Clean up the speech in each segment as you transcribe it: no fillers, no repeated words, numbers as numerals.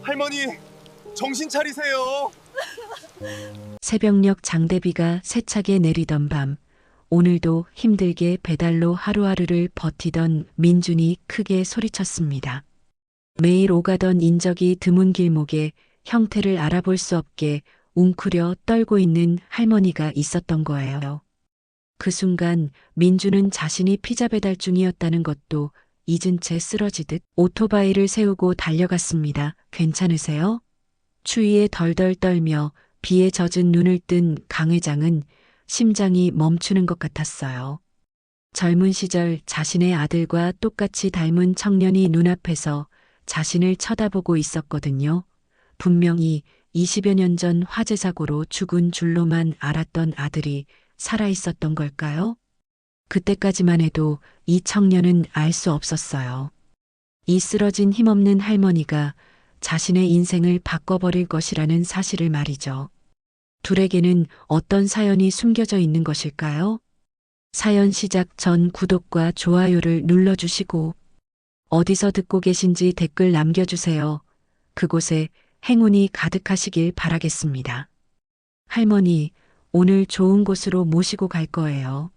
할머니, 정신 차리세요. 새벽녘 장대비가 세차게 내리던 밤, 오늘도 힘들게 배달로 하루하루를 버티던 민준이 크게 소리쳤습니다. 매일 오가던 인적이 드문 길목에 형태를 알아볼 수 없게 웅크려 떨고 있는 할머니가 있었던 거예요. 그 순간 민준은 자신이 피자 배달 중이었다는 것도 잊은 채 쓰러지듯 오토바이를 세우고 달려갔습니다. 괜찮으세요? 추위에 덜덜 떨며 비에 젖은 눈을 뜬 강 회장은 심장이 멈추는 것 같았어요. 젊은 시절 자신의 아들과 똑같이 닮은 청년이 눈앞에서 자신을 쳐다보고 있었거든요. 분명히 20여 년 전 화재 사고로 죽은 줄로만 알았던 아들이 살아있었던 걸까요? 그때까지만 해도 이 청년은 알 수 없었어요. 이 쓰러진 힘없는 할머니가 자신의 인생을 바꿔버릴 것이라는 사실을 말이죠. 둘에게는 어떤 사연이 숨겨져 있는 것일까요? 사연 시작 전 구독과 좋아요를 눌러주시고 어디서 듣고 계신지 댓글 남겨주세요. 그곳에 행운이 가득하시길 바라겠습니다. 할머니, 오늘 좋은 곳으로 모시고 갈 거예요.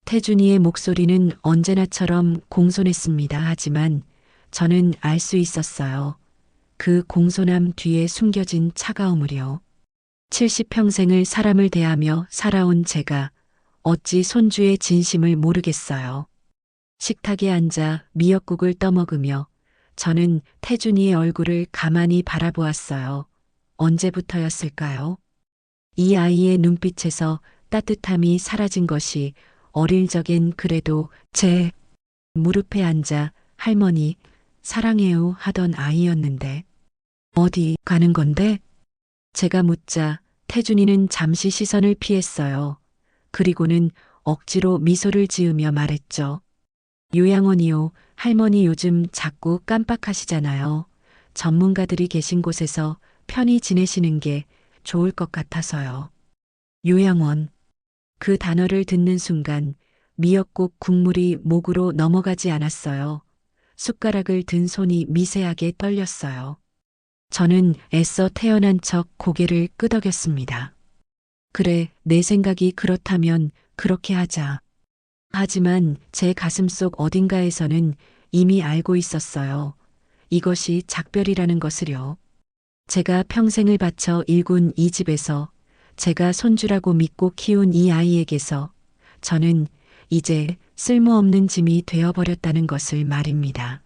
태준이의 목소리는 언제나처럼 공손했습니다. 하지만 저는 알 수 있었어요. 그 공손함 뒤에 숨겨진 차가움을요. 70평생을 사람을 대하며 살아온 제가 어찌 손주의 진심을 모르겠어요. 식탁에 앉아 미역국을 떠먹으며 저는 태준이의 얼굴을 가만히 바라보았어요. 언제부터였을까요? 이 아이의 눈빛에서 따뜻함이 사라진 것이 어릴 적엔 그래도 제 무릎에 앉아 할머니, 사랑해요 하던 아이였는데 어디 가는 건데? 제가 묻자 태준이는 잠시 시선을 피했어요. 그리고는 억지로 미소를 지으며 말했죠. 요양원이요. 할머니 요즘 자꾸 깜빡하시잖아요. 전문가들이 계신 곳에서 편히 지내시는 게 좋을 것 같아서요. 요양원. 그 단어를 듣는 순간 미역국 국물이 목으로 넘어가지 않았어요. 숟가락을 든 손이 미세하게 떨렸어요. 저는 애써 태어난 척 고개를 끄덕였습니다. 그래, 내 생각이 그렇다면 그렇게 하자. 하지만 제 가슴속 어딘가에서는 이미 알고 있었어요. 이것이 작별이라는 것을요. 제가 평생을 바쳐 일군 이 집에서 제가 손주라고 믿고 키운 이 아이에게서 저는 이제 쓸모없는 짐이 되어버렸다는 것을 말입니다.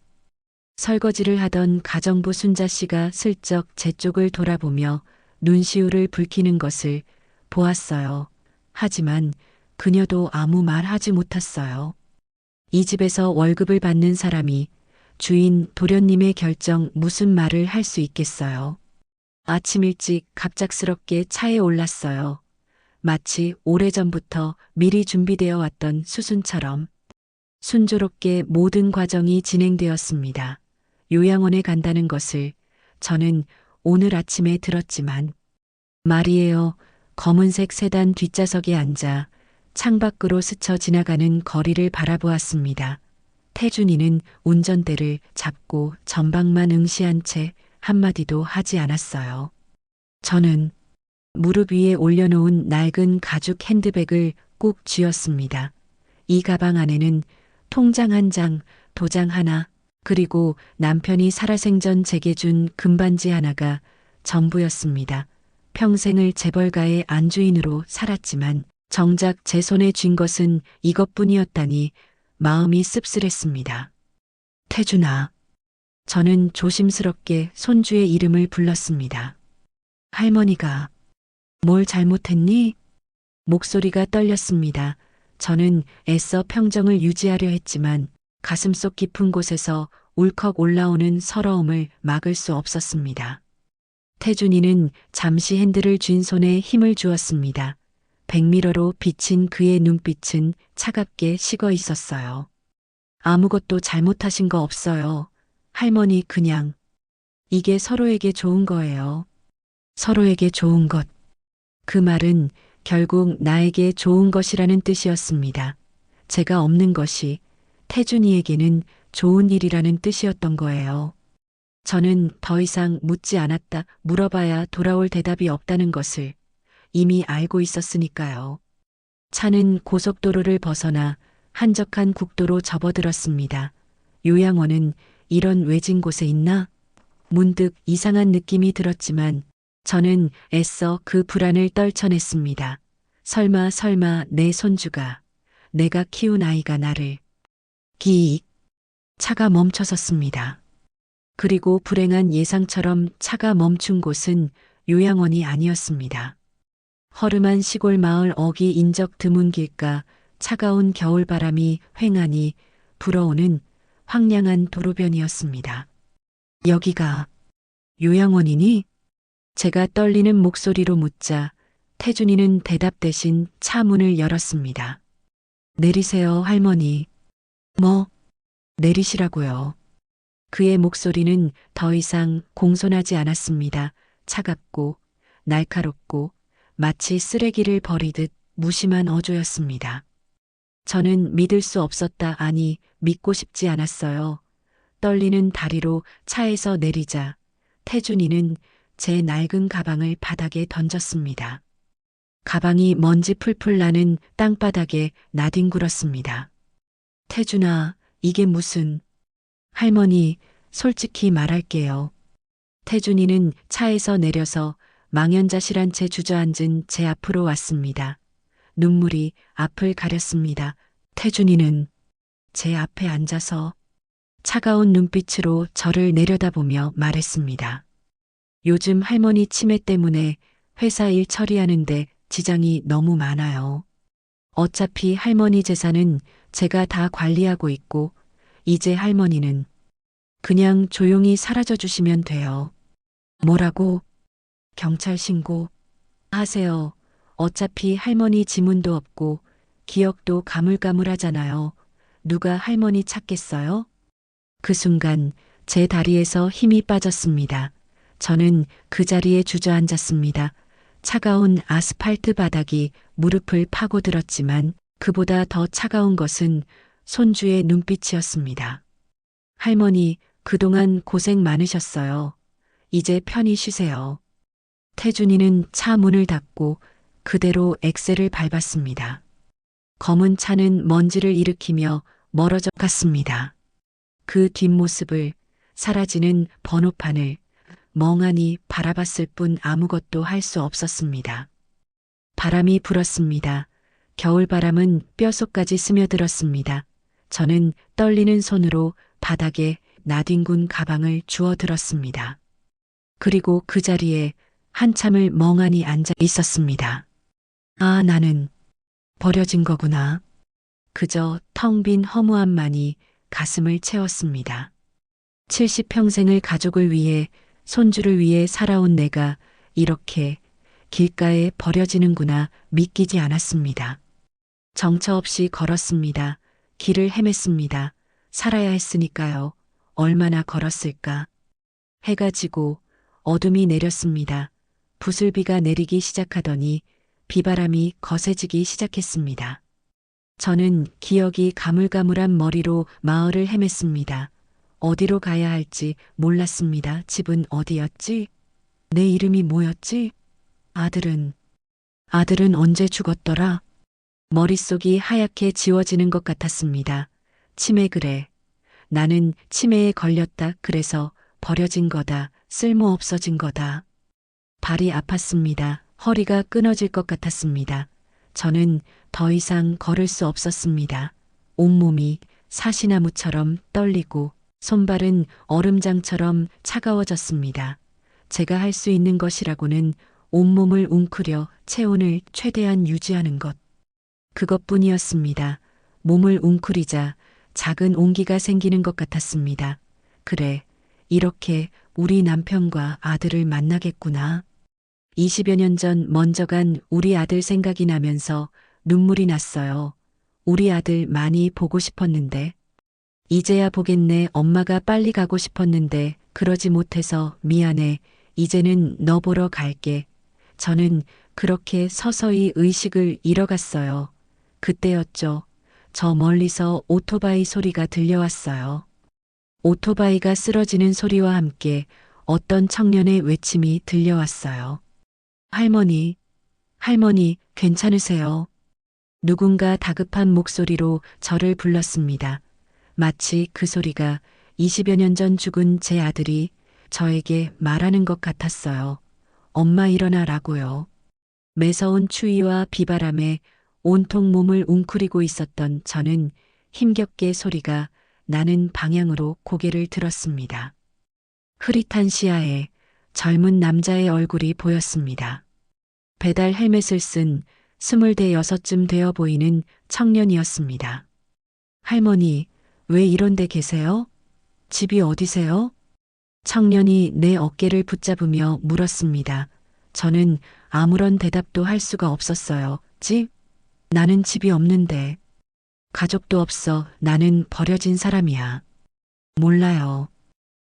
설거지를 하던 가정부 순자 씨가 슬쩍 제 쪽을 돌아보며 눈시울을 붉히는 것을 보았어요. 하지만 그녀도 아무 말 하지 못했어요. 이 집에서 월급을 받는 사람이 주인 도련님의 결정 무슨 말을 할 수 있겠어요. 아침 일찍 갑작스럽게 차에 올랐어요. 마치 오래전부터 미리 준비되어 왔던 수순처럼 순조롭게 모든 과정이 진행되었습니다. 요양원에 간다는 것을 저는 오늘 아침에 들었지만 말이에요. 검은색 세단 뒷좌석에 앉아 창밖으로 스쳐 지나가는 거리를 바라보았습니다. 태준이는 운전대를 잡고 전방만 응시한 채 한마디도 하지 않았어요. 저는 무릎 위에 올려놓은 낡은 가죽 핸드백을 꾹 쥐었습니다. 이 가방 안에는 통장 한 장, 도장 하나, 그리고 남편이 살아생전 제게 준 금반지 하나가 전부였습니다. 평생을 재벌가의 안주인으로 살았지만 정작 제 손에 쥔 것은 이것뿐이었다니 마음이 씁쓸했습니다. 태준아. 저는 조심스럽게 손주의 이름을 불렀습니다. 할머니가 뭘 잘못했니? 목소리가 떨렸습니다. 저는 애써 평정을 유지하려 했지만 가슴속 깊은 곳에서 울컥 올라오는 서러움을 막을 수 없었습니다. 태준이는 잠시 핸들을 쥔 손에 힘을 주었습니다. 백미러로 비친 그의 눈빛은 차갑게 식어 있었어요. 아무것도 잘못하신 거 없어요. 할머니 그냥 이게 서로에게 좋은 거예요. 서로에게 좋은 것. 그 말은 결국 나에게 좋은 것이라는 뜻이었습니다. 제가 없는 것이 태준이에게는 좋은 일이라는 뜻이었던 거예요. 저는 더 이상 묻지 않았다. 물어봐야 돌아올 대답이 없다는 것을 이미 알고 있었으니까요. 차는 고속도로를 벗어나 한적한 국도로 접어들었습니다. 요양원은 이런 외진 곳에 있나? 문득 이상한 느낌이 들었지만 저는 애써 그 불안을 떨쳐냈습니다. 설마 내 손주가, 내가 키운 아이가 나를. 기익. 차가 멈춰섰습니다. 그리고 불행한 예상처럼 차가 멈춘 곳은 요양원이 아니었습니다. 허름한 시골 마을 어귀 인적 드문 길가 차가운 겨울바람이 휑하니 불어오는 황량한 도로변이었습니다. 여기가 요양원이니? 제가 떨리는 목소리로 묻자 태준이는 대답 대신 차 문을 열었습니다. 내리세요, 할머니. 뭐? 내리시라고요. 그의 목소리는 더 이상 공손하지 않았습니다. 차갑고 날카롭고 마치 쓰레기를 버리듯 무심한 어조였습니다. 저는 믿을 수 없었다. 아니, 믿고 싶지 않았어요. 떨리는 다리로 차에서 내리자 태준이는 제 낡은 가방을 바닥에 던졌습니다. 가방이 먼지 풀풀 나는 땅바닥에 나뒹굴었습니다. 태준아, 이게 무슨... 할머니, 솔직히 말할게요. 태준이는 차에서 내려서 망연자실한 채 주저앉은 제 앞으로 왔습니다. 눈물이 앞을 가렸습니다. 태준이는 제 앞에 앉아서 차가운 눈빛으로 저를 내려다보며 말했습니다. 요즘 할머니 치매 때문에 회사 일 처리하는데 지장이 너무 많아요. 어차피 할머니 재산은 제가 다 관리하고 있고 이제 할머니는 그냥 조용히 사라져 주시면 돼요. 뭐라고? 경찰 신고 하세요. 어차피 할머니 지문도 없고 기억도 가물가물하잖아요. 누가 할머니 찾겠어요? 그 순간 제 다리에서 힘이 빠졌습니다. 저는 그 자리에 주저앉았습니다. 차가운 아스팔트 바닥이 무릎을 파고들었지만 그보다 더 차가운 것은 손주의 눈빛이었습니다. 할머니, 그동안 고생 많으셨어요. 이제 편히 쉬세요. 태준이는 차 문을 닫고 그대로 엑셀을 밟았습니다. 검은 차는 먼지를 일으키며 멀어져 갔습니다. 그 뒷모습을, 사라지는 번호판을 멍하니 바라봤을 뿐 아무것도 할 수 없었습니다. 바람이 불었습니다. 겨울바람은 뼛속까지 스며들었습니다. 저는 떨리는 손으로 바닥에 나뒹군 가방을 주워 들었습니다. 그리고 그 자리에 한참을 멍하니 앉아 있었습니다. 아, 나는 버려진 거구나. 그저 텅 빈 허무함만이 가슴을 채웠습니다. 70평생을 가족을 위해, 손주를 위해 살아온 내가 이렇게 길가에 버려지는구나 믿기지 않았습니다. 정처 없이 걸었습니다. 길을 헤맸습니다. 살아야 했으니까요. 얼마나 걸었을까. 해가 지고 어둠이 내렸습니다. 부슬비가 내리기 시작하더니 비바람이 거세지기 시작했습니다. 저는 기억이 가물가물한 머리로 마을을 헤맸습니다. 어디로 가야 할지 몰랐습니다. 집은 어디였지? 내 이름이 뭐였지? 아들은 언제 죽었더라? 머릿속이 하얗게 지워지는 것 같았습니다. 치매 그래. 나는 치매에 걸렸다. 그래서 버려진 거다. 쓸모없어진 거다. 발이 아팠습니다. 허리가 끊어질 것 같았습니다. 저는 더 이상 걸을 수 없었습니다. 온몸이 사시나무처럼 떨리고 손발은 얼음장처럼 차가워졌습니다. 제가 할 수 있는 것이라고는 온몸을 웅크려 체온을 최대한 유지하는 것. 그것뿐이었습니다. 몸을 웅크리자 작은 온기가 생기는 것 같았습니다. 그래, 이렇게 우리 남편과 아들을 만나겠구나. 20여 년 전 먼저 간 우리 아들 생각이 나면서 눈물이 났어요. 우리 아들 많이 보고 싶었는데. 이제야 보겠네. 엄마가 빨리 가고 싶었는데 그러지 못해서 미안해. 이제는 너 보러 갈게. 저는 그렇게 서서히 의식을 잃어갔어요. 그때였죠. 저 멀리서 오토바이 소리가 들려왔어요. 오토바이가 쓰러지는 소리와 함께 어떤 청년의 외침이 들려왔어요. 할머니, 할머니, 괜찮으세요? 누군가 다급한 목소리로 저를 불렀습니다. 마치 그 소리가 20여 년 전 죽은 제 아들이 저에게 말하는 것 같았어요. 엄마 일어나라고요. 매서운 추위와 비바람에 온통 몸을 웅크리고 있었던 저는 힘겹게 소리가 나는 방향으로 고개를 들었습니다. 흐릿한 시야에 젊은 남자의 얼굴이 보였습니다. 배달 헬멧을 쓴 26쯤 되어 보이는 청년이었습니다. 할머니, 왜 이런 데 계세요? 집이 어디세요? 청년이 내 어깨를 붙잡으며 물었습니다. 저는 아무런 대답도 할 수가 없었어요. 집? 나는 집이 없는데. 가족도 없어. 나는 버려진 사람이야. 몰라요.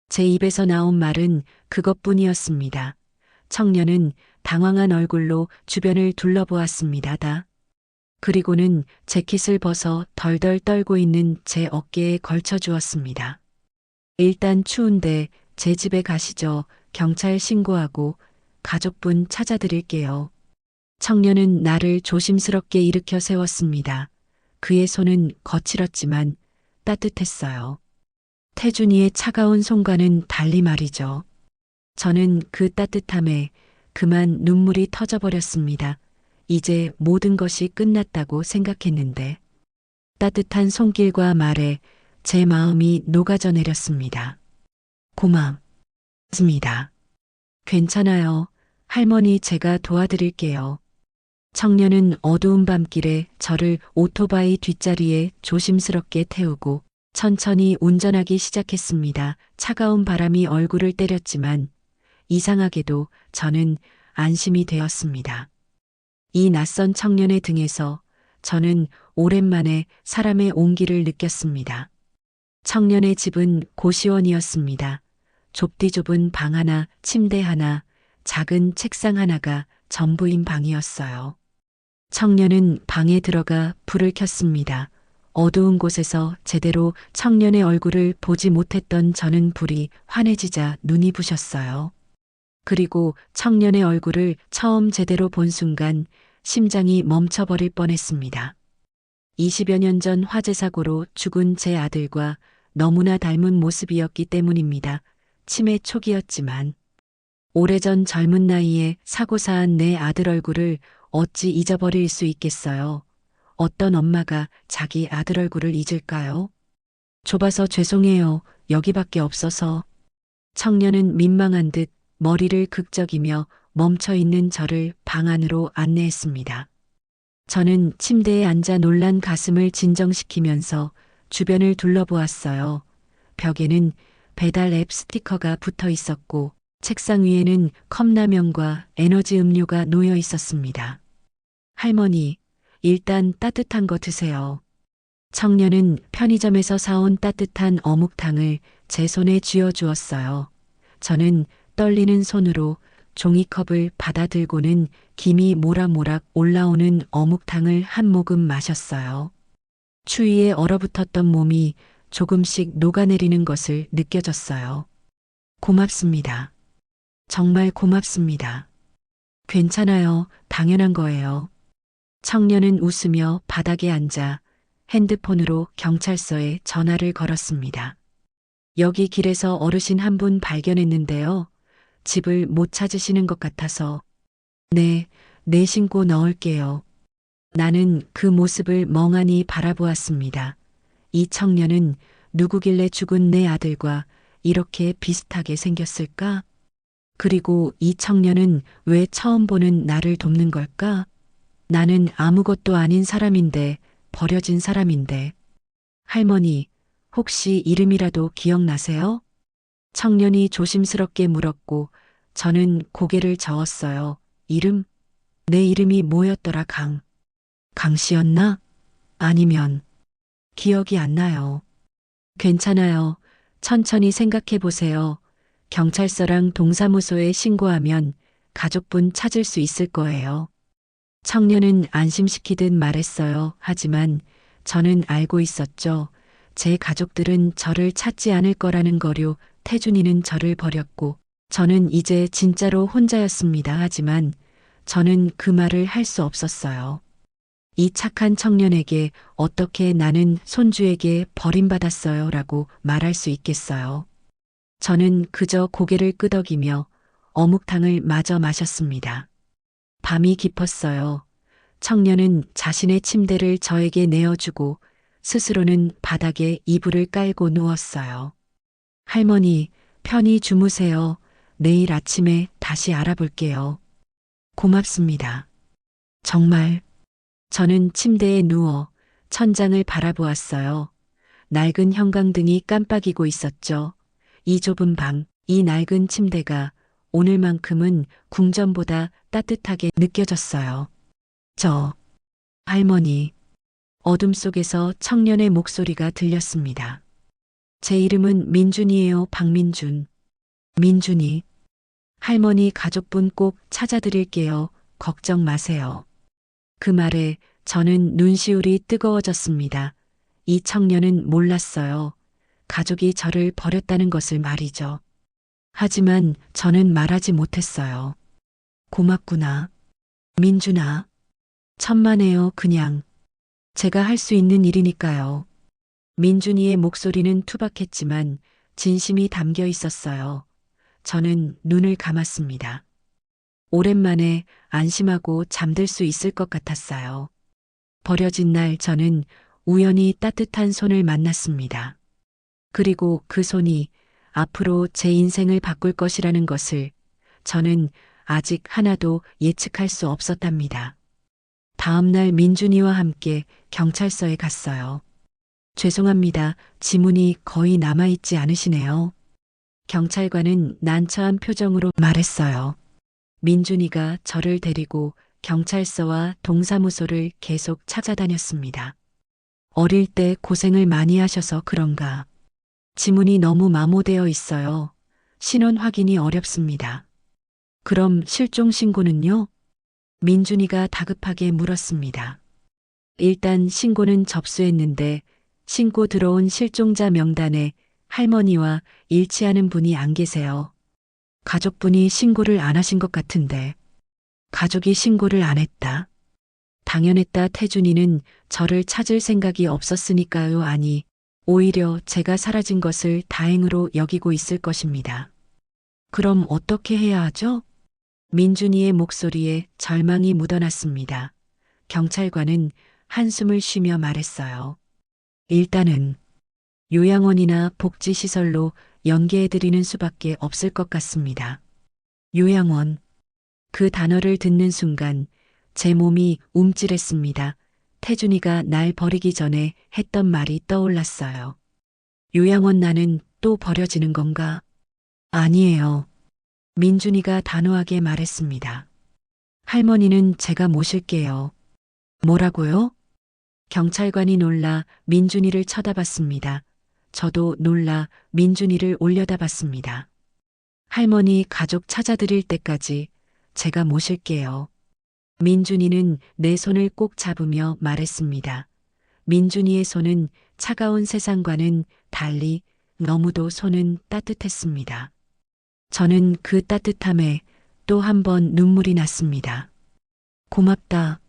제 입에서 나온 말은 그것뿐이었습니다. 청년은 당황한 얼굴로 주변을 둘러보았습니다. 그리고는 재킷을 벗어 덜덜 떨고 있는 제 어깨에 걸쳐 주었습니다. 일단 추운데 제 집에 가시죠. 경찰 신고하고 가족분 찾아드릴게요. 청년은 나를 조심스럽게 일으켜 세웠습니다. 그의 손은 거칠었지만 따뜻했어요. 태준이의 차가운 손과는 달리 말이죠. 저는 그 따뜻함에 그만 눈물이 터져버렸습니다. 이제 모든 것이 끝났다고 생각했는데 따뜻한 손길과 말에 제 마음이 녹아져 내렸습니다. 고맙습니다. 괜찮아요. 할머니 제가 도와드릴게요. 청년은 어두운 밤길에 저를 오토바이 뒷자리에 조심스럽게 태우고 천천히 운전하기 시작했습니다. 차가운 바람이 얼굴을 때렸지만 이상하게도 저는 안심이 되었습니다. 이 낯선 청년의 등에서 저는 오랜만에 사람의 온기를 느꼈습니다. 청년의 집은 고시원이었습니다. 좁디 좁은 방 하나, 침대 하나, 작은 책상 하나가 전부인 방이었어요. 청년은 방에 들어가 불을 켰습니다. 어두운 곳에서 제대로 청년의 얼굴을 보지 못했던 저는 불이 환해지자 눈이 부셨어요. 그리고 청년의 얼굴을 처음 제대로 본 순간 심장이 멈춰버릴 뻔했습니다. 20여 년 전 화재 사고로 죽은 제 아들과 너무나 닮은 모습이었기 때문입니다. 치매 초기였지만 오래전 젊은 나이에 사고사한 내 아들 얼굴을 어찌 잊어버릴 수 있겠어요. 어떤 엄마가 자기 아들 얼굴을 잊을까요? 좁아서 죄송해요. 여기밖에 없어서. 청년은 민망한 듯 머리를 극적이며 멈춰있는 저를 방 안으로 안내했습니다. 저는 침대에 앉아 놀란 가슴을 진정시키면서 주변을 둘러보았어요. 벽에는 배달 앱 스티커가 붙어 있었고 책상 위에는 컵라면과 에너지 음료가 놓여 있었습니다. 할머니, 일단 따뜻한 거 드세요. 청년은 편의점에서 사온 따뜻한 어묵탕을 제 손에 쥐어주었어요. 저는 떨리는 손으로 종이컵을 받아들고는 김이 모락모락 올라오는 어묵탕을 한 모금 마셨어요. 추위에 얼어붙었던 몸이 조금씩 녹아내리는 것을 느껴졌어요. 고맙습니다. 정말 고맙습니다. 괜찮아요. 당연한 거예요. 청년은 웃으며 바닥에 앉아 핸드폰으로 경찰서에 전화를 걸었습니다. 여기 길에서 어르신 한 분 발견했는데요. 집을 못 찾으시는 것 같아서. 네, 내 신고 넣을게요. 나는 그 모습을 멍하니 바라보았습니다. 이 청년은 누구길래 죽은 내 아들과 이렇게 비슷하게 생겼을까? 그리고 이 청년은 왜 처음 보는 나를 돕는 걸까? 나는 아무것도 아닌 사람인데, 버려진 사람인데. 할머니, 혹시 이름이라도 기억나세요? 청년이 조심스럽게 물었고 저는 고개를 저었어요. 이름? 내 이름이 뭐였더라 강씨였나? 아니면 기억이 안 나요. 괜찮아요. 천천히 생각해 보세요. 경찰서랑 동사무소에 신고하면 가족분 찾을 수 있을 거예요. 청년은 안심시키듯 말했어요. 하지만 저는 알고 있었죠. 제 가족들은 저를 찾지 않을 거라는 거류 태준이는 저를 버렸고 저는 이제 진짜로 혼자였습니다. 하지만 저는 그 말을 할 수 없었어요. 이 착한 청년에게 어떻게 나는 손주에게 버림받았어요 라고 말할 수 있겠어요. 저는 그저 고개를 끄덕이며 어묵탕을 마저 마셨습니다. 밤이 깊었어요. 청년은 자신의 침대를 저에게 내어주고 스스로는 바닥에 이불을 깔고 누웠어요. 할머니, 편히 주무세요. 내일 아침에 다시 알아볼게요. 고맙습니다. 정말. 저는 침대에 누워 천장을 바라보았어요. 낡은 형광등이 깜빡이고 있었죠. 이 좁은 방, 이 낡은 침대가 오늘만큼은 궁전보다 따뜻하게 느껴졌어요. 할머니. 어둠 속에서 청년의 목소리가 들렸습니다. 제 이름은 민준이에요, 박민준. 민준이. 할머니 가족분 꼭 찾아드릴게요. 걱정 마세요. 그 말에 저는 눈시울이 뜨거워졌습니다. 이 청년은 몰랐어요. 가족이 저를 버렸다는 것을 말이죠. 하지만 저는 말하지 못했어요. 고맙구나. 민준아. 천만에요, 그냥. 제가 할 수 있는 일이니까요. 민준이의 목소리는 투박했지만 진심이 담겨 있었어요. 저는 눈을 감았습니다. 오랜만에 안심하고 잠들 수 있을 것 같았어요. 버려진 날 저는 우연히 따뜻한 손을 만났습니다. 그리고 그 손이 앞으로 제 인생을 바꿀 것이라는 것을 저는 아직 하나도 예측할 수 없었답니다. 다음 날 민준이와 함께 경찰서에 갔어요. 죄송합니다. 지문이 거의 남아있지 않으시네요. 경찰관은 난처한 표정으로 말했어요. 민준이가 저를 데리고 경찰서와 동사무소를 계속 찾아다녔습니다. 어릴 때 고생을 많이 하셔서 그런가. 지문이 너무 마모되어 있어요. 신원 확인이 어렵습니다. 그럼 실종 신고는요? 민준이가 다급하게 물었습니다. 일단 신고는 접수했는데 신고 들어온 실종자 명단에 할머니와 일치하는 분이 안 계세요. 가족분이 신고를 안 하신 것 같은데. 가족이 신고를 안 했다. 당연했다. 태준이는 저를 찾을 생각이 없었으니까요. 아니, 오히려 제가 사라진 것을 다행으로 여기고 있을 것입니다. 그럼 어떻게 해야 하죠? 민준이의 목소리에 절망이 묻어났습니다. 경찰관은 한숨을 쉬며 말했어요. 일단은 요양원이나 복지시설로 연계해드리는 수밖에 없을 것 같습니다. 요양원. 그 단어를 듣는 순간 제 몸이 움찔했습니다. 태준이가 날 버리기 전에 했던 말이 떠올랐어요. 요양원 나는 또 버려지는 건가? 아니에요. 민준이가 단호하게 말했습니다. 할머니는 제가 모실게요. 뭐라고요? 경찰관이 놀라 민준이를 쳐다봤습니다. 저도 놀라 민준이를 올려다봤습니다. 할머니 가족 찾아드릴 때까지 제가 모실게요. 민준이는 내 손을 꼭 잡으며 말했습니다. 민준이의 손은 차가운 세상과는 달리 너무도 손은 따뜻했습니다. 저는 그 따뜻함에 또 한 번 눈물이 났습니다. 고맙다.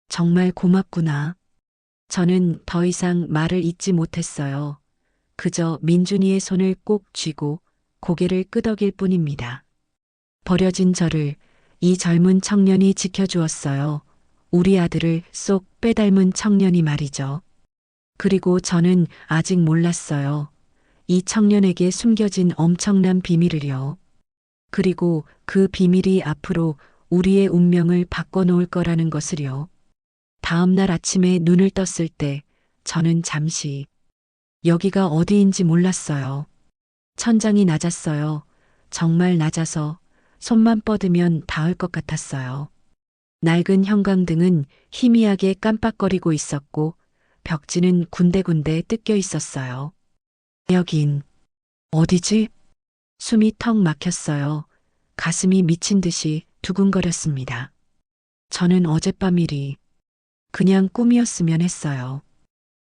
정말 고맙구나. 저는 더 이상 말을 잇지 못했어요. 그저 민준이의 손을 꼭 쥐고 고개를 끄덕일 뿐입니다. 버려진 저를 이 젊은 청년이 지켜주었어요. 우리 아들을 쏙 빼닮은 청년이 말이죠. 그리고 저는 아직 몰랐어요. 이 청년에게 숨겨진 엄청난 비밀을요. 그리고 그 비밀이 앞으로 우리의 운명을 바꿔놓을 거라는 것을요. 다음 날 아침에 눈을 떴을 때 저는 잠시 여기가 어디인지 몰랐어요. 천장이 낮았어요. 정말 낮아서 손만 뻗으면 닿을 것 같았어요. 낡은 형광등은 희미하게 깜빡거리고 있었고 벽지는 군데군데 뜯겨 있었어요. 여긴 어디지? 숨이 턱 막혔어요. 가슴이 미친 듯이 두근거렸습니다. 저는 어젯밤 일이 그냥 꿈이었으면 했어요.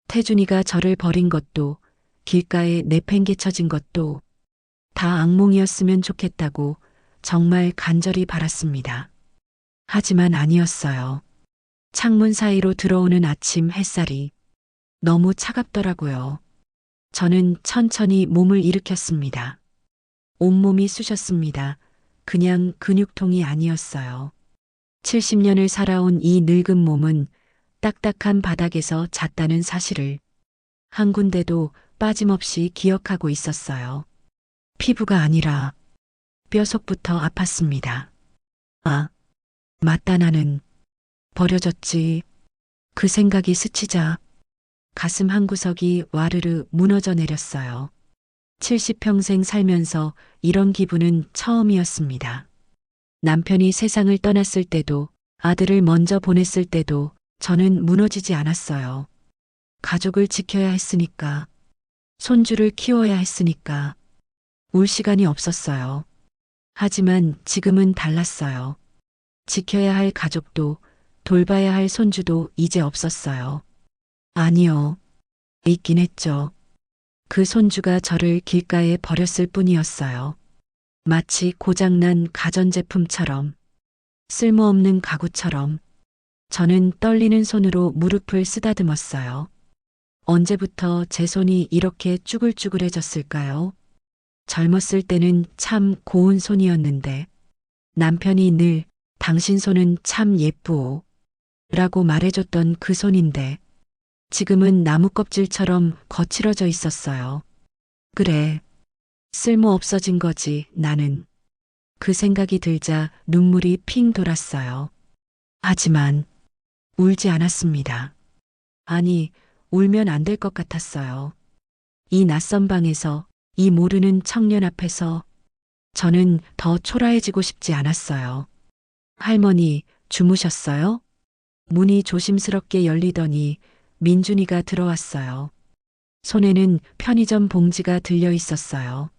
태준이가 저를 버린 것도, 길가에 내팽개쳐진 것도 다 악몽이었으면 좋겠다고 정말 간절히 바랐습니다. 하지만 아니었어요. 창문 사이로 들어오는 아침 햇살이 너무 차갑더라고요. 저는 천천히 몸을 일으켰습니다. 온몸이 쑤셨습니다. 그냥 근육통이 아니었어요. 70년을 살아온 이 늙은 몸은 딱딱한 바닥에서 잤다는 사실을 한 군데도 빠짐없이 기억하고 있었어요. 피부가 아니라 뼈속부터 아팠습니다. 아, 맞다 나는 버려졌지. 그 생각이 스치자 가슴 한구석이 와르르 무너져 내렸어요. 70평생 살면서 이런 기분은 처음이었습니다. 남편이 세상을 떠났을 때도, 아들을 먼저 보냈을 때도 저는 무너지지 않았어요. 가족을 지켜야 했으니까, 손주를 키워야 했으니까, 울 시간이 없었어요. 하지만 지금은 달랐어요. 지켜야 할 가족도, 돌봐야 할 손주도 이제 없었어요. 아니요. 있긴 했죠. 그 손주가 저를 길가에 버렸을 뿐이었어요. 마치 고장난 가전제품처럼, 쓸모없는 가구처럼, 저는 떨리는 손으로 무릎을 쓰다듬었어요. 언제부터 제 손이 이렇게 쭈글쭈글해졌을까요? 젊었을 때는 참 고운 손이었는데, 남편이 늘 당신 손은 참 예쁘오 라고 말해줬던 그 손인데, 지금은 나무 껍질처럼 거칠어져 있었어요. 그래, 쓸모 없어진 거지, 나는. 그 생각이 들자 눈물이 핑 돌았어요. 하지만 울지 않았습니다. 아니, 울면 안 될 것 같았어요. 이 낯선 방에서, 이 모르는 청년 앞에서 저는 더 초라해지고 싶지 않았어요. 할머니, 주무셨어요? 문이 조심스럽게 열리더니 민준이가 들어왔어요. 손에는 편의점 봉지가 들려 있었어요.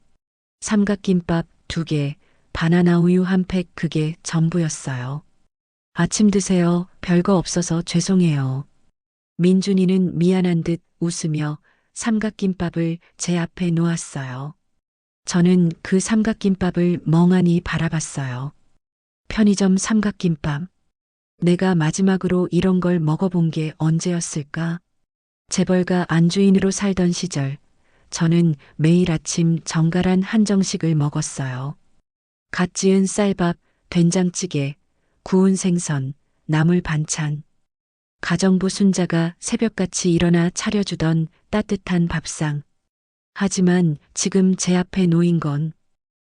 삼각김밥 2개, 바나나 우유 한 팩 그게 전부였어요. 아침 드세요. 별거 없어서 죄송해요. 민준이는 미안한 듯 웃으며 삼각김밥을 제 앞에 놓았어요. 저는 그 삼각김밥을 멍하니 바라봤어요. 편의점 삼각김밥. 내가 마지막으로 이런 걸 먹어본 게 언제였을까? 재벌가 안주인으로 살던 시절, 저는 매일 아침 정갈한 한정식을 먹었어요. 갓 지은 쌀밥, 된장찌개, 구운 생선, 나물 반찬. 가정부 순자가 새벽같이 일어나 차려주던 따뜻한 밥상. 하지만 지금 제 앞에 놓인 건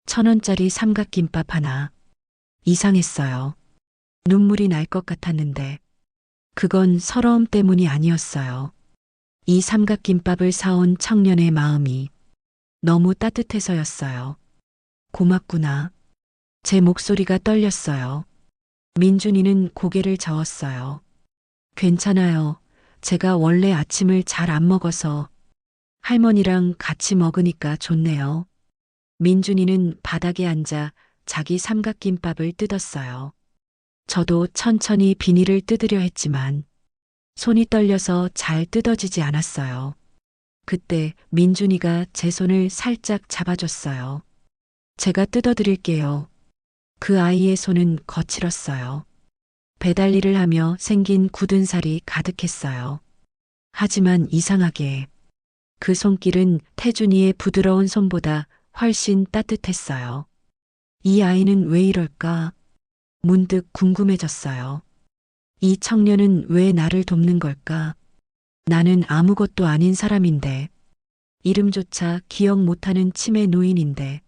1,000원짜리 삼각김밥 하나. 이상했어요. 눈물이 날 것 같았는데 그건 서러움 때문이 아니었어요. 이 삼각김밥을 사온 청년의 마음이 너무 따뜻해서였어요. 고맙구나. 제 목소리가 떨렸어요. 민준이는 고개를 저었어요. 괜찮아요. 제가 원래 아침을 잘 안 먹어서 할머니랑 같이 먹으니까 좋네요. 민준이는 바닥에 앉아 자기 삼각김밥을 뜯었어요. 저도 천천히 비닐을 뜯으려 했지만 손이 떨려서 잘 뜯어지지 않았어요. 그때 민준이가 제 손을 살짝 잡아줬어요. 제가 뜯어드릴게요. 그 아이의 손은 거칠었어요. 배달 일을 하며 생긴 굳은 살이 가득했어요. 하지만 이상하게 그 손길은 태준이의 부드러운 손보다 훨씬 따뜻했어요. 이 아이는 왜 이럴까? 문득 궁금해졌어요. 이 청년은 왜 나를 돕는 걸까? 나는 아무것도 아닌 사람인데, 이름조차 기억 못하는 치매 노인인데,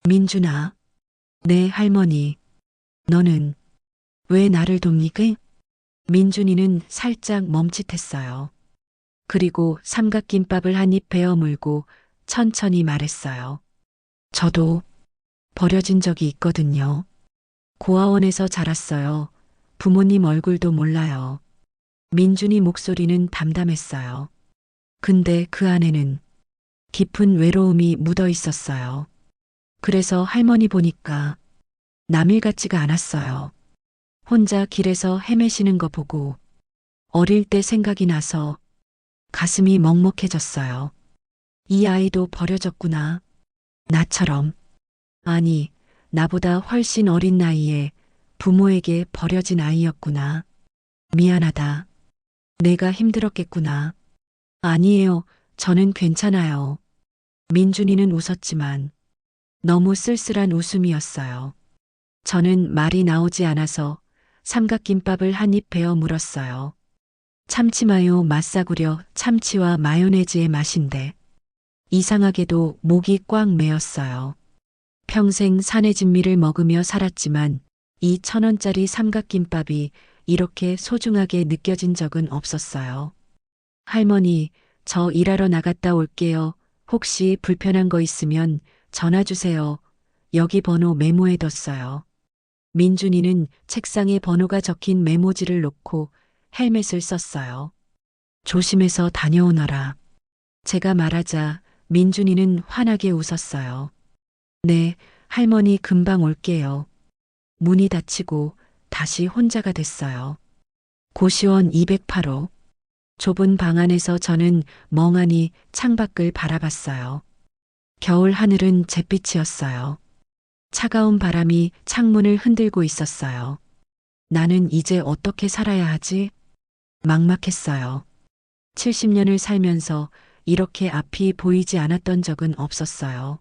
민준아, 내 할머니, 너는 왜 나를 돕니까? 민준이는 살짝 멈칫했어요. 그리고 삼각김밥을 한 입 베어 물고 천천히 말했어요. 저도 버려진 적이 있거든요. 고아원에서 자랐어요. 부모님 얼굴도 몰라요. 민준이 목소리는 담담했어요. 근데 그 안에는 깊은 외로움이 묻어 있었어요. 그래서 할머니 보니까 남일 같지가 않았어요. 혼자 길에서 헤매시는 거 보고 어릴 때 생각이 나서 가슴이 먹먹해졌어요. 이 아이도 버려졌구나. 나처럼. 아니, 나보다 훨씬 어린 나이에 부모에게 버려진 아이였구나. 미안하다. 내가 힘들었겠구나. 아니에요. 저는 괜찮아요. 민준이는 웃었지만 너무 쓸쓸한 웃음이었어요. 저는 말이 나오지 않아서 삼각김밥을 한 입 베어 물었어요. 참치마요 맛싸구려 참치와 마요네즈의 맛인데 이상하게도 목이 꽉 메었어요. 평생 산의 진미를 먹으며 살았지만 이 1,000원짜리 삼각김밥이 이렇게 소중하게 느껴진 적은 없었어요. 할머니, 저 일하러 나갔다 올게요. 혹시 불편한 거 있으면 전화 주세요. 여기 번호 메모해뒀어요. 민준이는 책상에 번호가 적힌 메모지를 놓고 헬멧을 썼어요. 조심해서 다녀오너라. 제가 말하자 민준이는 환하게 웃었어요. 네, 할머니 금방 올게요. 문이 닫히고 다시 혼자가 됐어요. 고시원 208호. 좁은 방 안에서 저는 멍하니 창밖을 바라봤어요. 겨울 하늘은 잿빛이었어요. 차가운 바람이 창문을 흔들고 있었어요. 나는 이제 어떻게 살아야 하지? 막막했어요. 70년을 살면서 이렇게 앞이 보이지 않았던 적은 없었어요.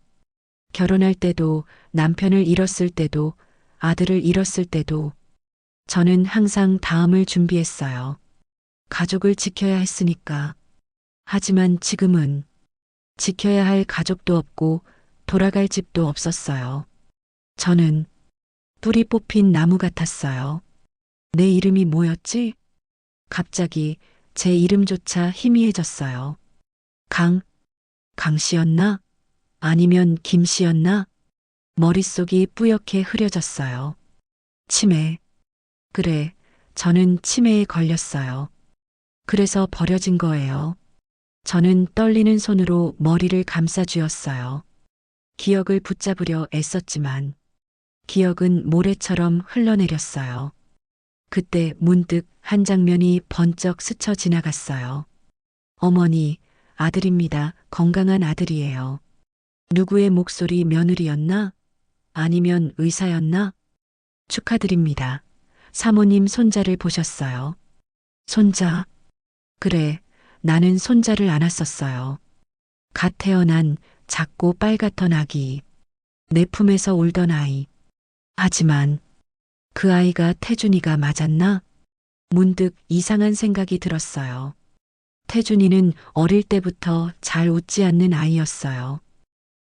결혼할 때도, 남편을 잃었을 때도, 아들을 잃었을 때도, 저는 항상 다음을 준비했어요. 가족을 지켜야 했으니까. 하지만 지금은 지켜야 할 가족도 없고 돌아갈 집도 없었어요. 저는 뿌리 뽑힌 나무 같았어요. 내 이름이 뭐였지? 갑자기 제 이름조차 희미해졌어요. 강씨였나? 아니면 김씨였나? 머릿속이 뿌옇게 흐려졌어요. 치매. 그래, 저는 치매에 걸렸어요. 그래서 버려진 거예요. 저는 떨리는 손으로 머리를 감싸쥐었어요. 기억을 붙잡으려 애썼지만 기억은 모래처럼 흘러내렸어요. 그때 문득 한 장면이 번쩍 스쳐 지나갔어요. 어머니, 아들입니다. 건강한 아들이에요. 누구의 목소리 며느리였나? 아니면 의사였나? 축하드립니다. 사모님 손자를 보셨어요. 손자. 그래, 나는 손자를 안았었어요. 갓 태어난 작고 빨갛던 아기. 내 품에서 울던 아이. 하지만 그 아이가 태준이가 맞았나? 문득 이상한 생각이 들었어요. 태준이는 어릴 때부터 잘 웃지 않는 아이였어요.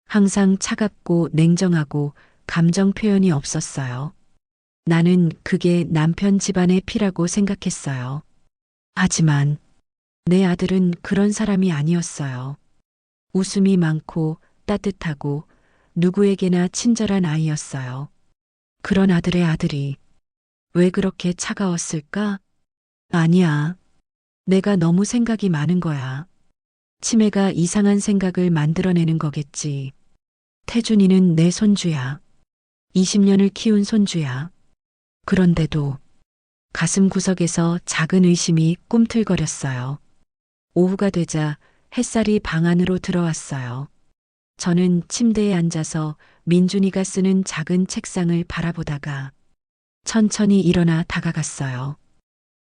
항상 차갑고 냉정하고 감정 표현이 없었어요. 나는 그게 남편 집안의 피라고 생각했어요. 하지만 내 아들은 그런 사람이 아니었어요. 웃음이 많고 따뜻하고 누구에게나 친절한 아이였어요. 그런 아들의 아들이 왜 그렇게 차가웠을까? 아니야. 내가 너무 생각이 많은 거야. 치매가 이상한 생각을 만들어내는 거겠지. 태준이는 내 손주야. 20년을 키운 손주야. 그런데도 가슴 구석에서 작은 의심이 꿈틀거렸어요. 오후가 되자 햇살이 방 안으로 들어왔어요. 저는 침대에 앉아서 민준이가 쓰는 작은 책상을 바라보다가 천천히 일어나 다가갔어요.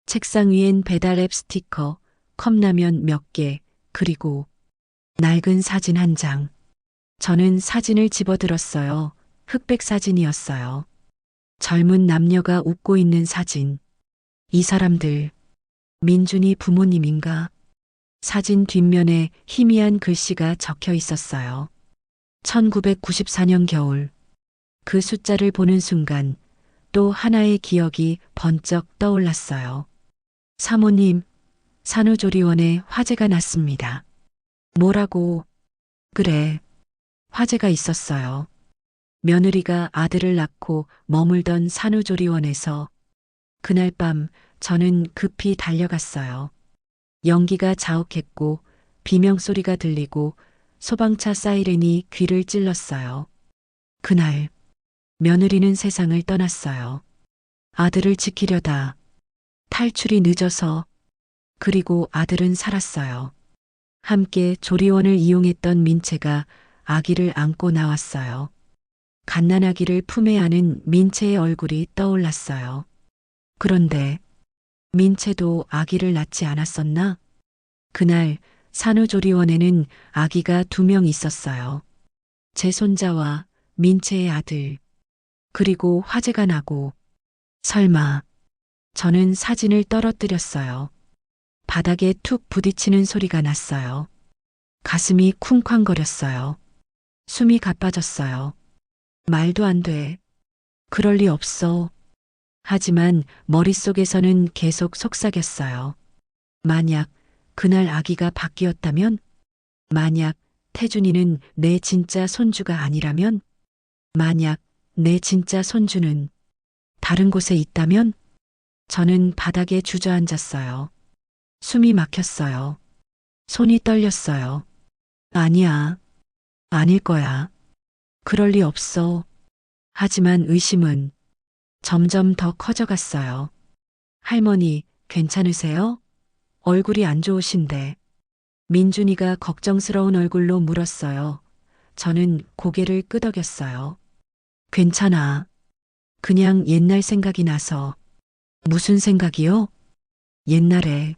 책상 위엔 배달앱 스티커, 컵라면 몇 개, 그리고 낡은 사진 한 장. 저는 사진을 집어들었어요. 흑백 사진이었어요. 젊은 남녀가 웃고 있는 사진. 이 사람들, 민준이 부모님인가? 사진 뒷면에 희미한 글씨가 적혀 있었어요. 1994년 겨울. 그 숫자를 보는 순간 또 하나의 기억이 번쩍 떠올랐어요. 사모님, 산후조리원에 화재가 났습니다. 뭐라고? 그래, 화재가 있었어요. 며느리가 아들을 낳고 머물던 산후조리원에서 그날 밤 저는 급히 달려갔어요. 연기가 자욱했고 비명소리가 들리고 소방차 사이렌이 귀를 찔렀어요. 그날 며느리는 세상을 떠났어요. 아들을 지키려다 탈출이 늦어서. 그리고 아들은 살았어요. 함께 조리원을 이용했던 민채가 아기를 안고 나왔어요. 갓난아기를 품에 안은 민채의 얼굴이 떠올랐어요. 그런데 민채도 아기를 낳지 않았었나? 그날 산후조리원에는 아기가 2명 있었어요. 제 손자와 민채의 아들, 그리고 화재가 나고, 설마, 저는 사진을 떨어뜨렸어요. 바닥에 툭 부딪히는 소리가 났어요. 가슴이 쿵쾅거렸어요. 숨이 가빠졌어요. 말도 안 돼. 그럴 리 없어. 하지만 머릿속에서는 계속 속삭였어요. 만약 그날 아기가 바뀌었다면? 만약 태준이는 내 진짜 손주가 아니라면? 만약 내 진짜 손주는 다른 곳에 있다면? 저는 바닥에 주저앉았어요. 숨이 막혔어요. 손이 떨렸어요. 아니야. 아닐 거야. 그럴 리 없어. 하지만 의심은 점점 더 커져갔어요. 할머니, 괜찮으세요? 얼굴이 안 좋으신데. 민준이가 걱정스러운 얼굴로 물었어요. 저는 고개를 끄덕였어요. 괜찮아. 그냥 옛날 생각이 나서. 무슨 생각이요? 옛날에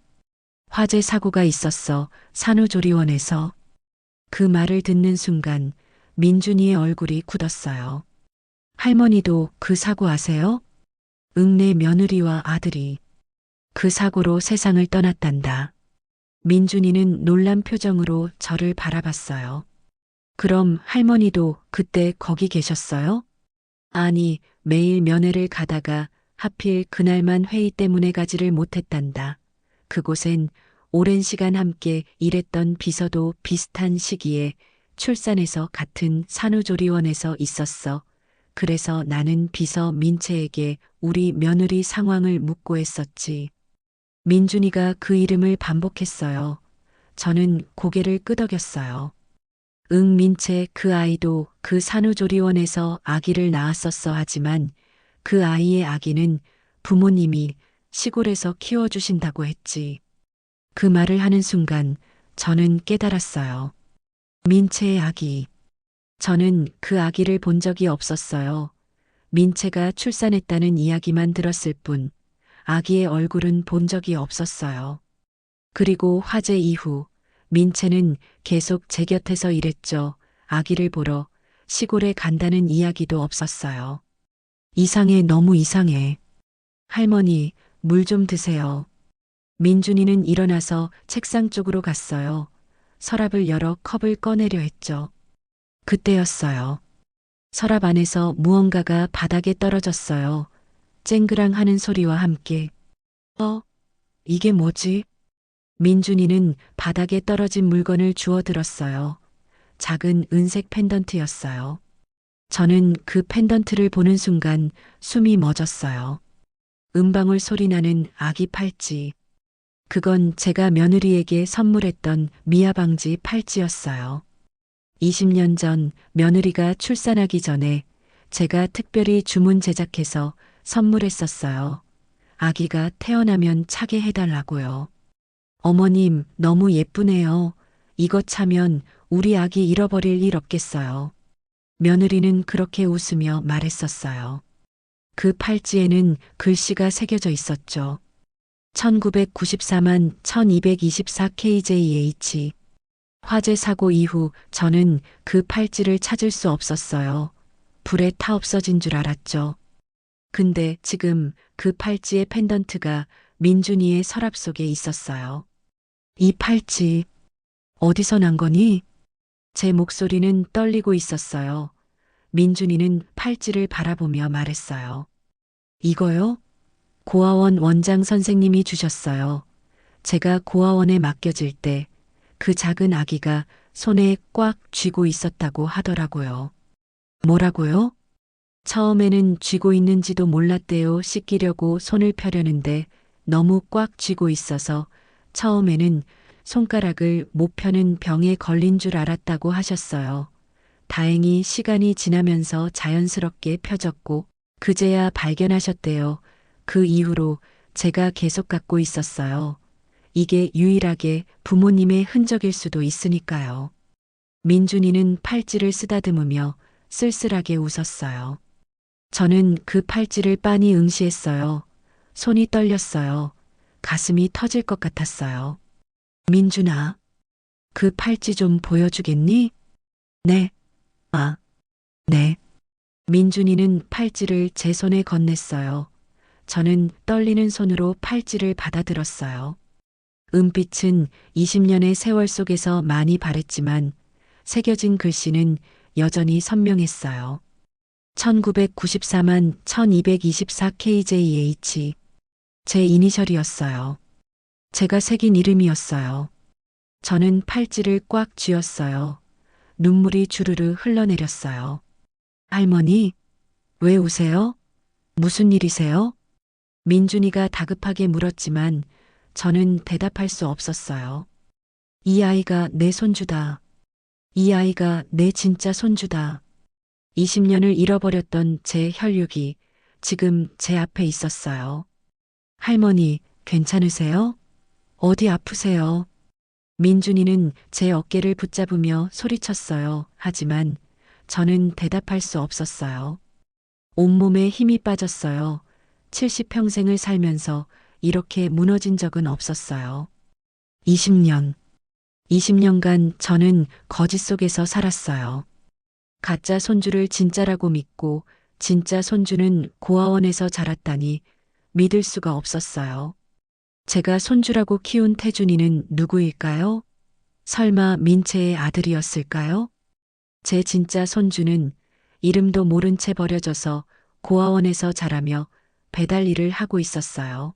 화재 사고가 있었어. 산후조리원에서. 그 말을 듣는 순간 민준이의 얼굴이 굳었어요. 할머니도 그 사고 아세요? 응, 내 며느리와 아들이 그 사고로 세상을 떠났단다. 민준이는 놀란 표정으로 저를 바라봤어요. 그럼 할머니도 그때 거기 계셨어요? 아니, 매일 면회를 가다가 하필 그날만 회의 때문에 가지를 못했단다. 그곳엔 오랜 시간 함께 일했던 비서도 비슷한 시기에 출산해서 같은 산후조리원에서 있었어. 그래서 나는 비서 민채에게 우리 며느리 상황을 묻고 했었지. 민준이가 그 이름을 반복했어요. 저는 고개를 끄덕였어요. 응, 민채, 그 아이도 그 산후조리원에서 아기를 낳았었어. 하지만 그 아이의 아기는 부모님이 시골에서 키워주신다고 했지. 그 말을 하는 순간 저는 깨달았어요. 민채의 아기. 저는 그 아기를 본 적이 없었어요. 민채가 출산했다는 이야기만 들었을 뿐 아기의 얼굴은 본 적이 없었어요. 그리고 화재 이후 민채는 계속 제 곁에서 일했죠. 아기를 보러 시골에 간다는 이야기도 없었어요. 이상해, 너무 이상해. 할머니, 물 좀 드세요. 민준이는 일어나서 책상 쪽으로 갔어요. 서랍을 열어 컵을 꺼내려 했죠. 그때였어요. 서랍 안에서 무언가가 바닥에 떨어졌어요. 쨍그랑 하는 소리와 함께. 이게 뭐지? 민준이는 바닥에 떨어진 물건을 주워 들었어요. 작은 은색 펜던트였어요. 저는 그 펜던트를 보는 순간 숨이 멎었어요. 음방울 소리 나는 아기 팔찌. 그건 제가 며느리에게 선물했던 미아방지 팔찌였어요. 20년 전 며느리가 출산하기 전에 제가 특별히 주문 제작해서 선물했었어요. 아기가 태어나면 차게 해달라고요. 어머님, 너무 예쁘네요. 이거 차면 우리 아기 잃어버릴 일 없겠어요. 며느리는 그렇게 웃으며 말했었어요. 그 팔찌에는 글씨가 새겨져 있었죠. 1994만 1224 KJH. 화재 사고 이후 저는 그 팔찌를 찾을 수 없었어요. 불에 타 없어진 줄 알았죠. 근데 지금 그 팔찌의 펜던트가 민준이의 서랍 속에 있었어요. 이 팔찌, 어디서 난 거니? 제 목소리는 떨리고 있었어요. 민준이는 팔찌를 바라보며 말했어요. 이거요? 고아원 원장 선생님이 주셨어요. 제가 고아원에 맡겨질 때 그 작은 아기가 손에 꽉 쥐고 있었다고 하더라고요. 뭐라고요? 처음에는 쥐고 있는지도 몰랐대요. 씻기려고 손을 펴려는데 너무 꽉 쥐고 있어서 처음에는 손가락을 못 펴는 병에 걸린 줄 알았다고 하셨어요. 다행히 시간이 지나면서 자연스럽게 펴졌고 그제야 발견하셨대요. 그 이후로 제가 계속 갖고 있었어요. 이게 유일하게 부모님의 흔적일 수도 있으니까요. 민준이는 팔찌를 쓰다듬으며 쓸쓸하게 웃었어요. 저는 그 팔찌를 빤히 응시했어요. 손이 떨렸어요. 가슴이 터질 것 같았어요. 민준아, 그 팔찌 좀 보여주겠니? 네. 아, 네. 민준이는 팔찌를 제 손에 건넸어요. 저는 떨리는 손으로 팔찌를 받아들었어요. 은빛은 20년의 세월 속에서 많이 바랬지만 새겨진 글씨는 여전히 선명했어요. 1994만 1224KJH. 제 이니셜이었어요. 제가 새긴 이름이었어요. 저는 팔찌를 꽉 쥐었어요. 눈물이 주르르 흘러내렸어요. 할머니, 왜 우세요? 무슨 일이세요? 민준이가 다급하게 물었지만 저는 대답할 수 없었어요. 이 아이가 내 손주다. 이 아이가 내 진짜 손주다. 20년을 잃어버렸던 제 혈육이 지금 제 앞에 있었어요. 할머니, 괜찮으세요? 어디 아프세요? 민준이는 제 어깨를 붙잡으며 소리쳤어요. 하지만 저는 대답할 수 없었어요. 온몸에 힘이 빠졌어요. 70평생을 살면서 이렇게 무너진 적은 없었어요. 20년. 20년간 저는 거짓 속에서 살았어요. 가짜 손주를 진짜라고 믿고 진짜 손주는 고아원에서 자랐다니 믿을 수가 없었어요. 제가 손주라고 키운 태준이는 누구일까요? 설마 민채의 아들이었을까요? 제 진짜 손주는 이름도 모른 채 버려져서 고아원에서 자라며 배달 일을 하고 있었어요.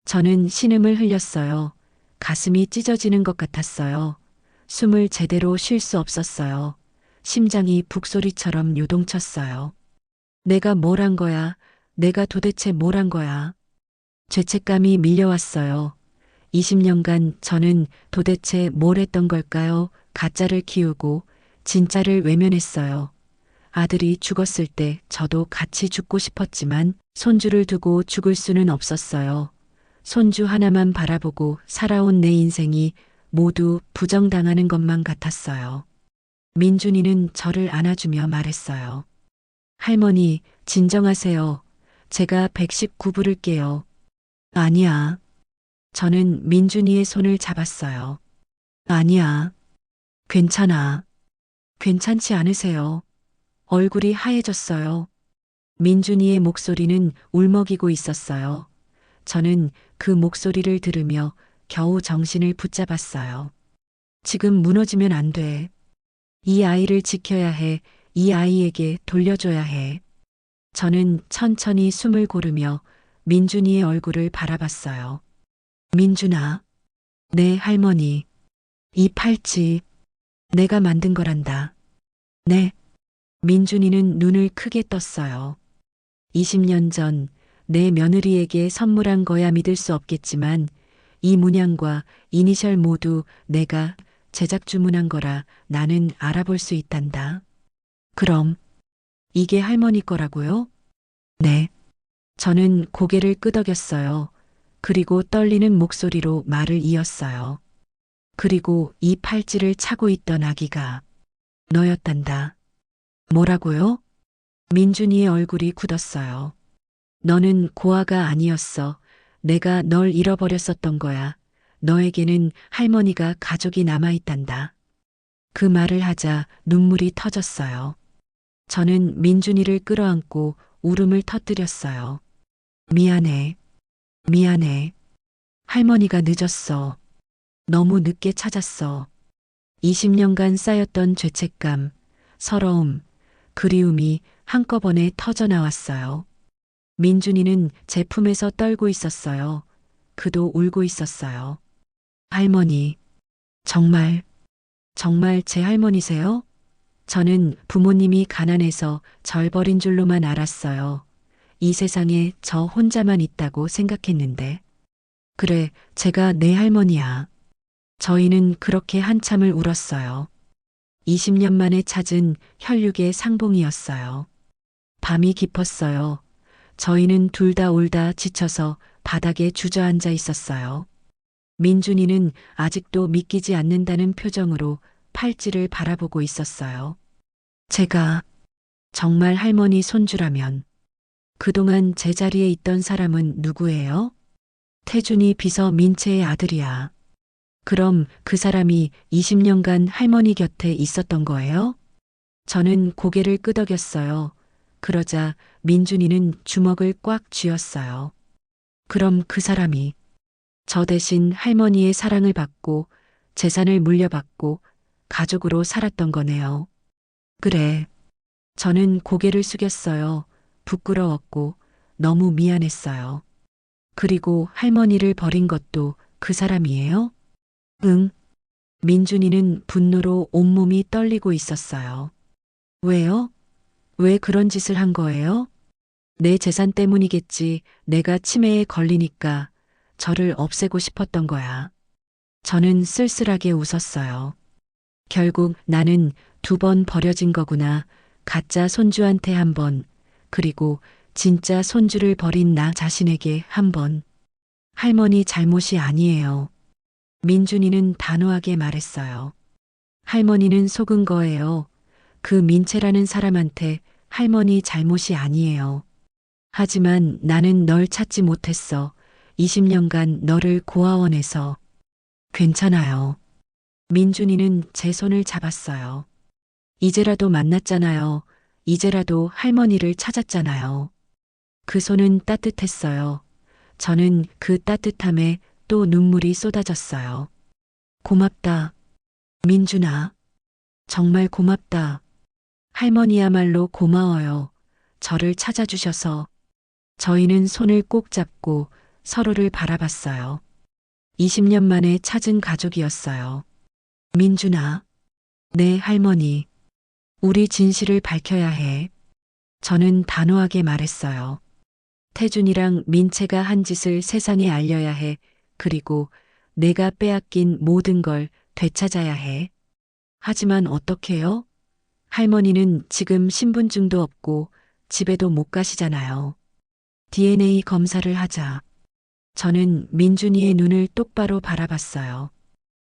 저는 신음을 흘렸어요. 가슴이 찢어지는 것 같았어요. 숨을 제대로 쉴 수 없었어요. 심장이 북소리처럼 요동쳤어요. 내가 뭘 한 거야? 내가 도대체 뭘 한 거야? 죄책감이 밀려왔어요. 20년간 저는 도대체 뭘 했던 걸까요? 가짜를 키우고 진짜를 외면했어요. 아들이 죽었을 때 저도 같이 죽고 싶었지만 손주를 두고 죽을 수는 없었어요. 손주 하나만 바라보고 살아온 내 인생이 모두 부정당하는 것만 같았어요. 민준이는 저를 안아주며 말했어요. 할머니, 진정하세요. 제가 119 부를게요. 아니야. 저는 민준이의 손을 잡았어요. 아니야. 괜찮아. 괜찮지 않으세요. 얼굴이 하얘졌어요. 민준이의 목소리는 울먹이고 있었어요. 저는 그 목소리를 들으며 겨우 정신을 붙잡았어요. 지금 무너지면 안 돼. 이 아이를 지켜야 해. 이 아이에게 돌려줘야 해. 저는 천천히 숨을 고르며 민준이의 얼굴을 바라봤어요. 민준아, 내 할머니, 이 팔찌, 내가 만든 거란다. 네. 민준이는 눈을 크게 떴어요. 20년 전 내 며느리에게 선물한 거야 믿을 수 없겠지만 이 문양과 이니셜 모두 내가 제작 주문한 거라 나는 알아볼 수 있단다. 그럼 이게 할머니 거라고요? 네. 저는 고개를 끄덕였어요. 그리고 떨리는 목소리로 말을 이었어요. 그리고 이 팔찌를 차고 있던 아기가 너였단다. 뭐라고요? 민준이의 얼굴이 굳었어요. 너는 고아가 아니었어. 내가 널 잃어버렸었던 거야. 너에게는 할머니가 가족이 남아있단다. 그 말을 하자 눈물이 터졌어요. 저는 민준이를 끌어안고 울음을 터뜨렸어요. 미안해. 미안해. 할머니가 늦었어. 너무 늦게 찾았어. 20년간 쌓였던 죄책감, 서러움, 그리움이 한꺼번에 터져나왔어요. 민준이는 제 품에서 떨고 있었어요. 그도 울고 있었어요. 할머니, 정말 제 할머니세요? 저는 부모님이 가난해서 절 버린 줄로만 알았어요. 이 세상에 저 혼자만 있다고 생각했는데. 그래, 제가 내 할머니야. 저희는 그렇게 한참을 울었어요. 20년 만에 찾은 혈육의 상봉이었어요. 밤이 깊었어요. 저희는 둘 다 울다 지쳐서 바닥에 주저앉아 있었어요. 민준이는 아직도 믿기지 않는다는 표정으로 팔찌를 바라보고 있었어요. 제가 정말 할머니 손주라면 그동안 제자리에 있던 사람은 누구예요? 태준이 비서 민채의 아들이야. 그럼 그 사람이 20년간 할머니 곁에 있었던 거예요? 저는 고개를 끄덕였어요. 그러자 민준이는 주먹을 꽉 쥐었어요. 그럼 그 사람이 저 대신 할머니의 사랑을 받고 재산을 물려받고 가족으로 살았던 거네요. 그래. 저는 고개를 숙였어요. 부끄러웠고 너무 미안했어요. 그리고 할머니를 버린 것도 그 사람이에요? 응. 민준이는 분노로 온몸이 떨리고 있었어요. 왜요? 왜 그런 짓을 한 거예요? 내 재산 때문이겠지. 내가 치매에 걸리니까 저를 없애고 싶었던 거야. 저는 쓸쓸하게 웃었어요. 결국 나는 2번 버려진 거구나. 가짜 손주한테 1번, 그리고 진짜 손주를 버린 나 자신에게 1번. 할머니 잘못이 아니에요. 민준이는 단호하게 말했어요. 할머니는 속은 거예요. 그 민채라는 사람한테 할머니 잘못이 아니에요. 하지만 나는 널 찾지 못했어. 20년간 너를 고아원에서. 괜찮아요. 민준이는 제 손을 잡았어요. 이제라도 만났잖아요. 이제라도 할머니를 찾았잖아요. 그 손은 따뜻했어요. 저는 그 따뜻함에 또 눈물이 쏟아졌어요. 고맙다. 민준아. 정말 고맙다. 할머니야말로 고마워요. 저를 찾아주셔서. 저희는 손을 꼭 잡고 서로를 바라봤어요. 20년 만에 찾은 가족이었어요. 민준아. 네, 할머니. 우리 진실을 밝혀야 해. 저는 단호하게 말했어요. 태준이랑 민채가 한 짓을 세상에 알려야 해. 그리고 내가 빼앗긴 모든 걸 되찾아야 해. 하지만 어떡해요? 할머니는 지금 신분증도 없고 집에도 못 가시잖아요. DNA 검사를 하자. 저는 민준이의 눈을 똑바로 바라봤어요.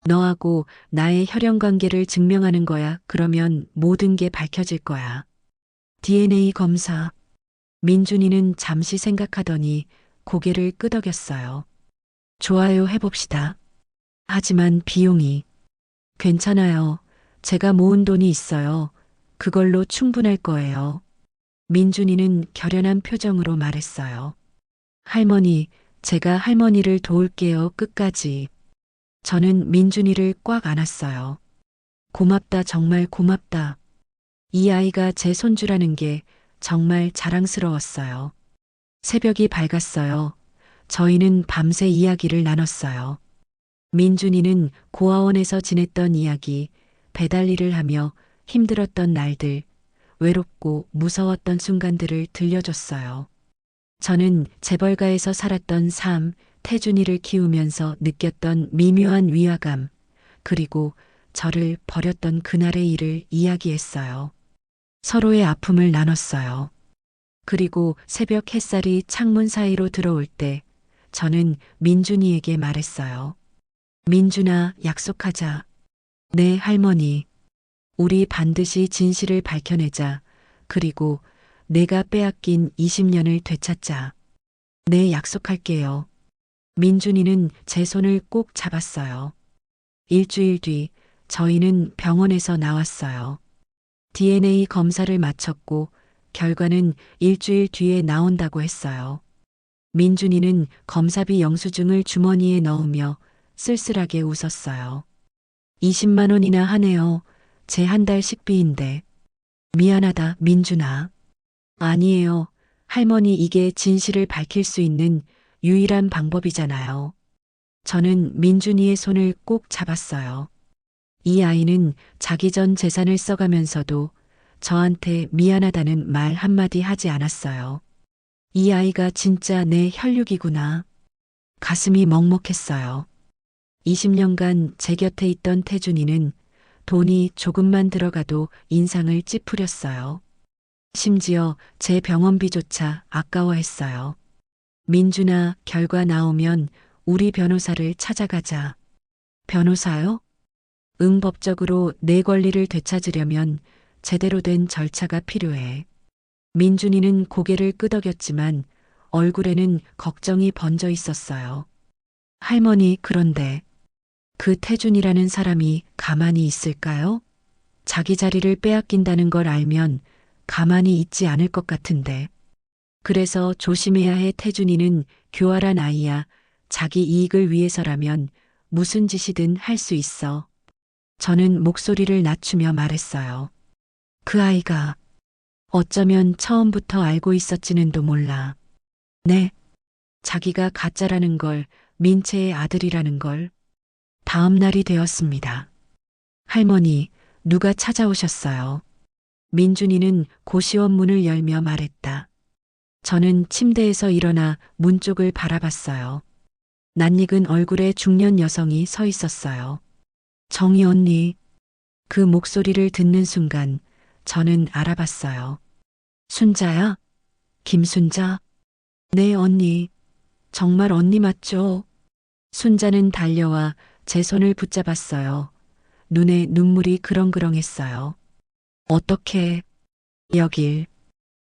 너하고 나의 혈연 관계를 증명하는 거야. 그러면 모든 게 밝혀질 거야. DNA 검사. 민준이는 잠시 생각하더니 고개를 끄덕였어요. 좋아요, 해봅시다. 하지만 비용이. 괜찮아요. 제가 모은 돈이 있어요. 그걸로 충분할 거예요. 민준이는 결연한 표정으로 말했어요. 할머니, 제가 할머니를 도울게요. 끝까지. 저는 민준이를 꽉 안았어요. 고맙다, 정말 고맙다. 이 아이가 제 손주라는 게 정말 자랑스러웠어요. 새벽이 밝았어요. 저희는 밤새 이야기를 나눴어요. 민준이는 고아원에서 지냈던 이야기, 배달 일을 하며 힘들었던 날들, 외롭고 무서웠던 순간들을 들려줬어요. 저는 재벌가에서 살았던 삶, 태준이를 키우면서 느꼈던 미묘한 위화감, 그리고 저를 버렸던 그날의 일을 이야기했어요. 서로의 아픔을 나눴어요. 그리고 새벽 햇살이 창문 사이로 들어올 때 저는 민준이에게 말했어요. 민준아, 약속하자. 네, 할머니. 우리 반드시 진실을 밝혀내자. 그리고 내가 빼앗긴 20년을 되찾자. 네, 약속할게요. 민준이는 제 손을 꼭 잡았어요. 일주일 뒤 저희는 병원에서 나왔어요. DNA 검사를 마쳤고 결과는 일주일 뒤에 나온다고 했어요. 민준이는 검사비 영수증을 주머니에 넣으며 쓸쓸하게 웃었어요. 20만 원이나 하네요. 제 한 달 식비인데. 미안하다, 민준아. 아니에요. 할머니, 이게 진실을 밝힐 수 있는 유일한 방법이잖아요. 저는 민준이의 손을 꼭 잡았어요. 이 아이는 자기 전 재산을 써가면서도 저한테 미안하다는 말 한마디 하지 않았어요. 이 아이가 진짜 내 혈육이구나. 가슴이 먹먹했어요. 20년간 제 곁에 있던 태준이는 돈이 조금만 들어가도 인상을 찌푸렸어요. 심지어 제 병원비조차 아까워했어요. 민준아, 결과 나오면 우리 변호사를 찾아가자. 변호사요? 응, 법적으로 내 권리를 되찾으려면 제대로 된 절차가 필요해. 민준이는 고개를 끄덕였지만 얼굴에는 걱정이 번져 있었어요. 할머니, 그런데 그 태준이라는 사람이 가만히 있을까요? 자기 자리를 빼앗긴다는 걸 알면 가만히 있지 않을 것 같은데. 그래서 조심해야 해. 태준이는 교활한 아이야. 자기 이익을 위해서라면 무슨 짓이든 할 수 있어. 저는 목소리를 낮추며 말했어요. 그 아이가 어쩌면 처음부터 알고 있었지는도 몰라. 네. 자기가 가짜라는 걸, 민채의 아들이라는 걸. 다음 날이 되었습니다. 할머니, 누가 찾아오셨어요? 민준이는 고시원 문을 열며 말했다. 저는 침대에서 일어나 문 쪽을 바라봤어요. 낯익은 얼굴의 중년 여성이 서 있었어요. 정희 언니. 그 목소리를 듣는 순간 저는 알아봤어요. 순자야? 김순자? 네, 언니. 정말 언니 맞죠? 순자는 달려와 제 손을 붙잡았어요. 눈에 눈물이 그렁그렁했어요. 어떻게 여길.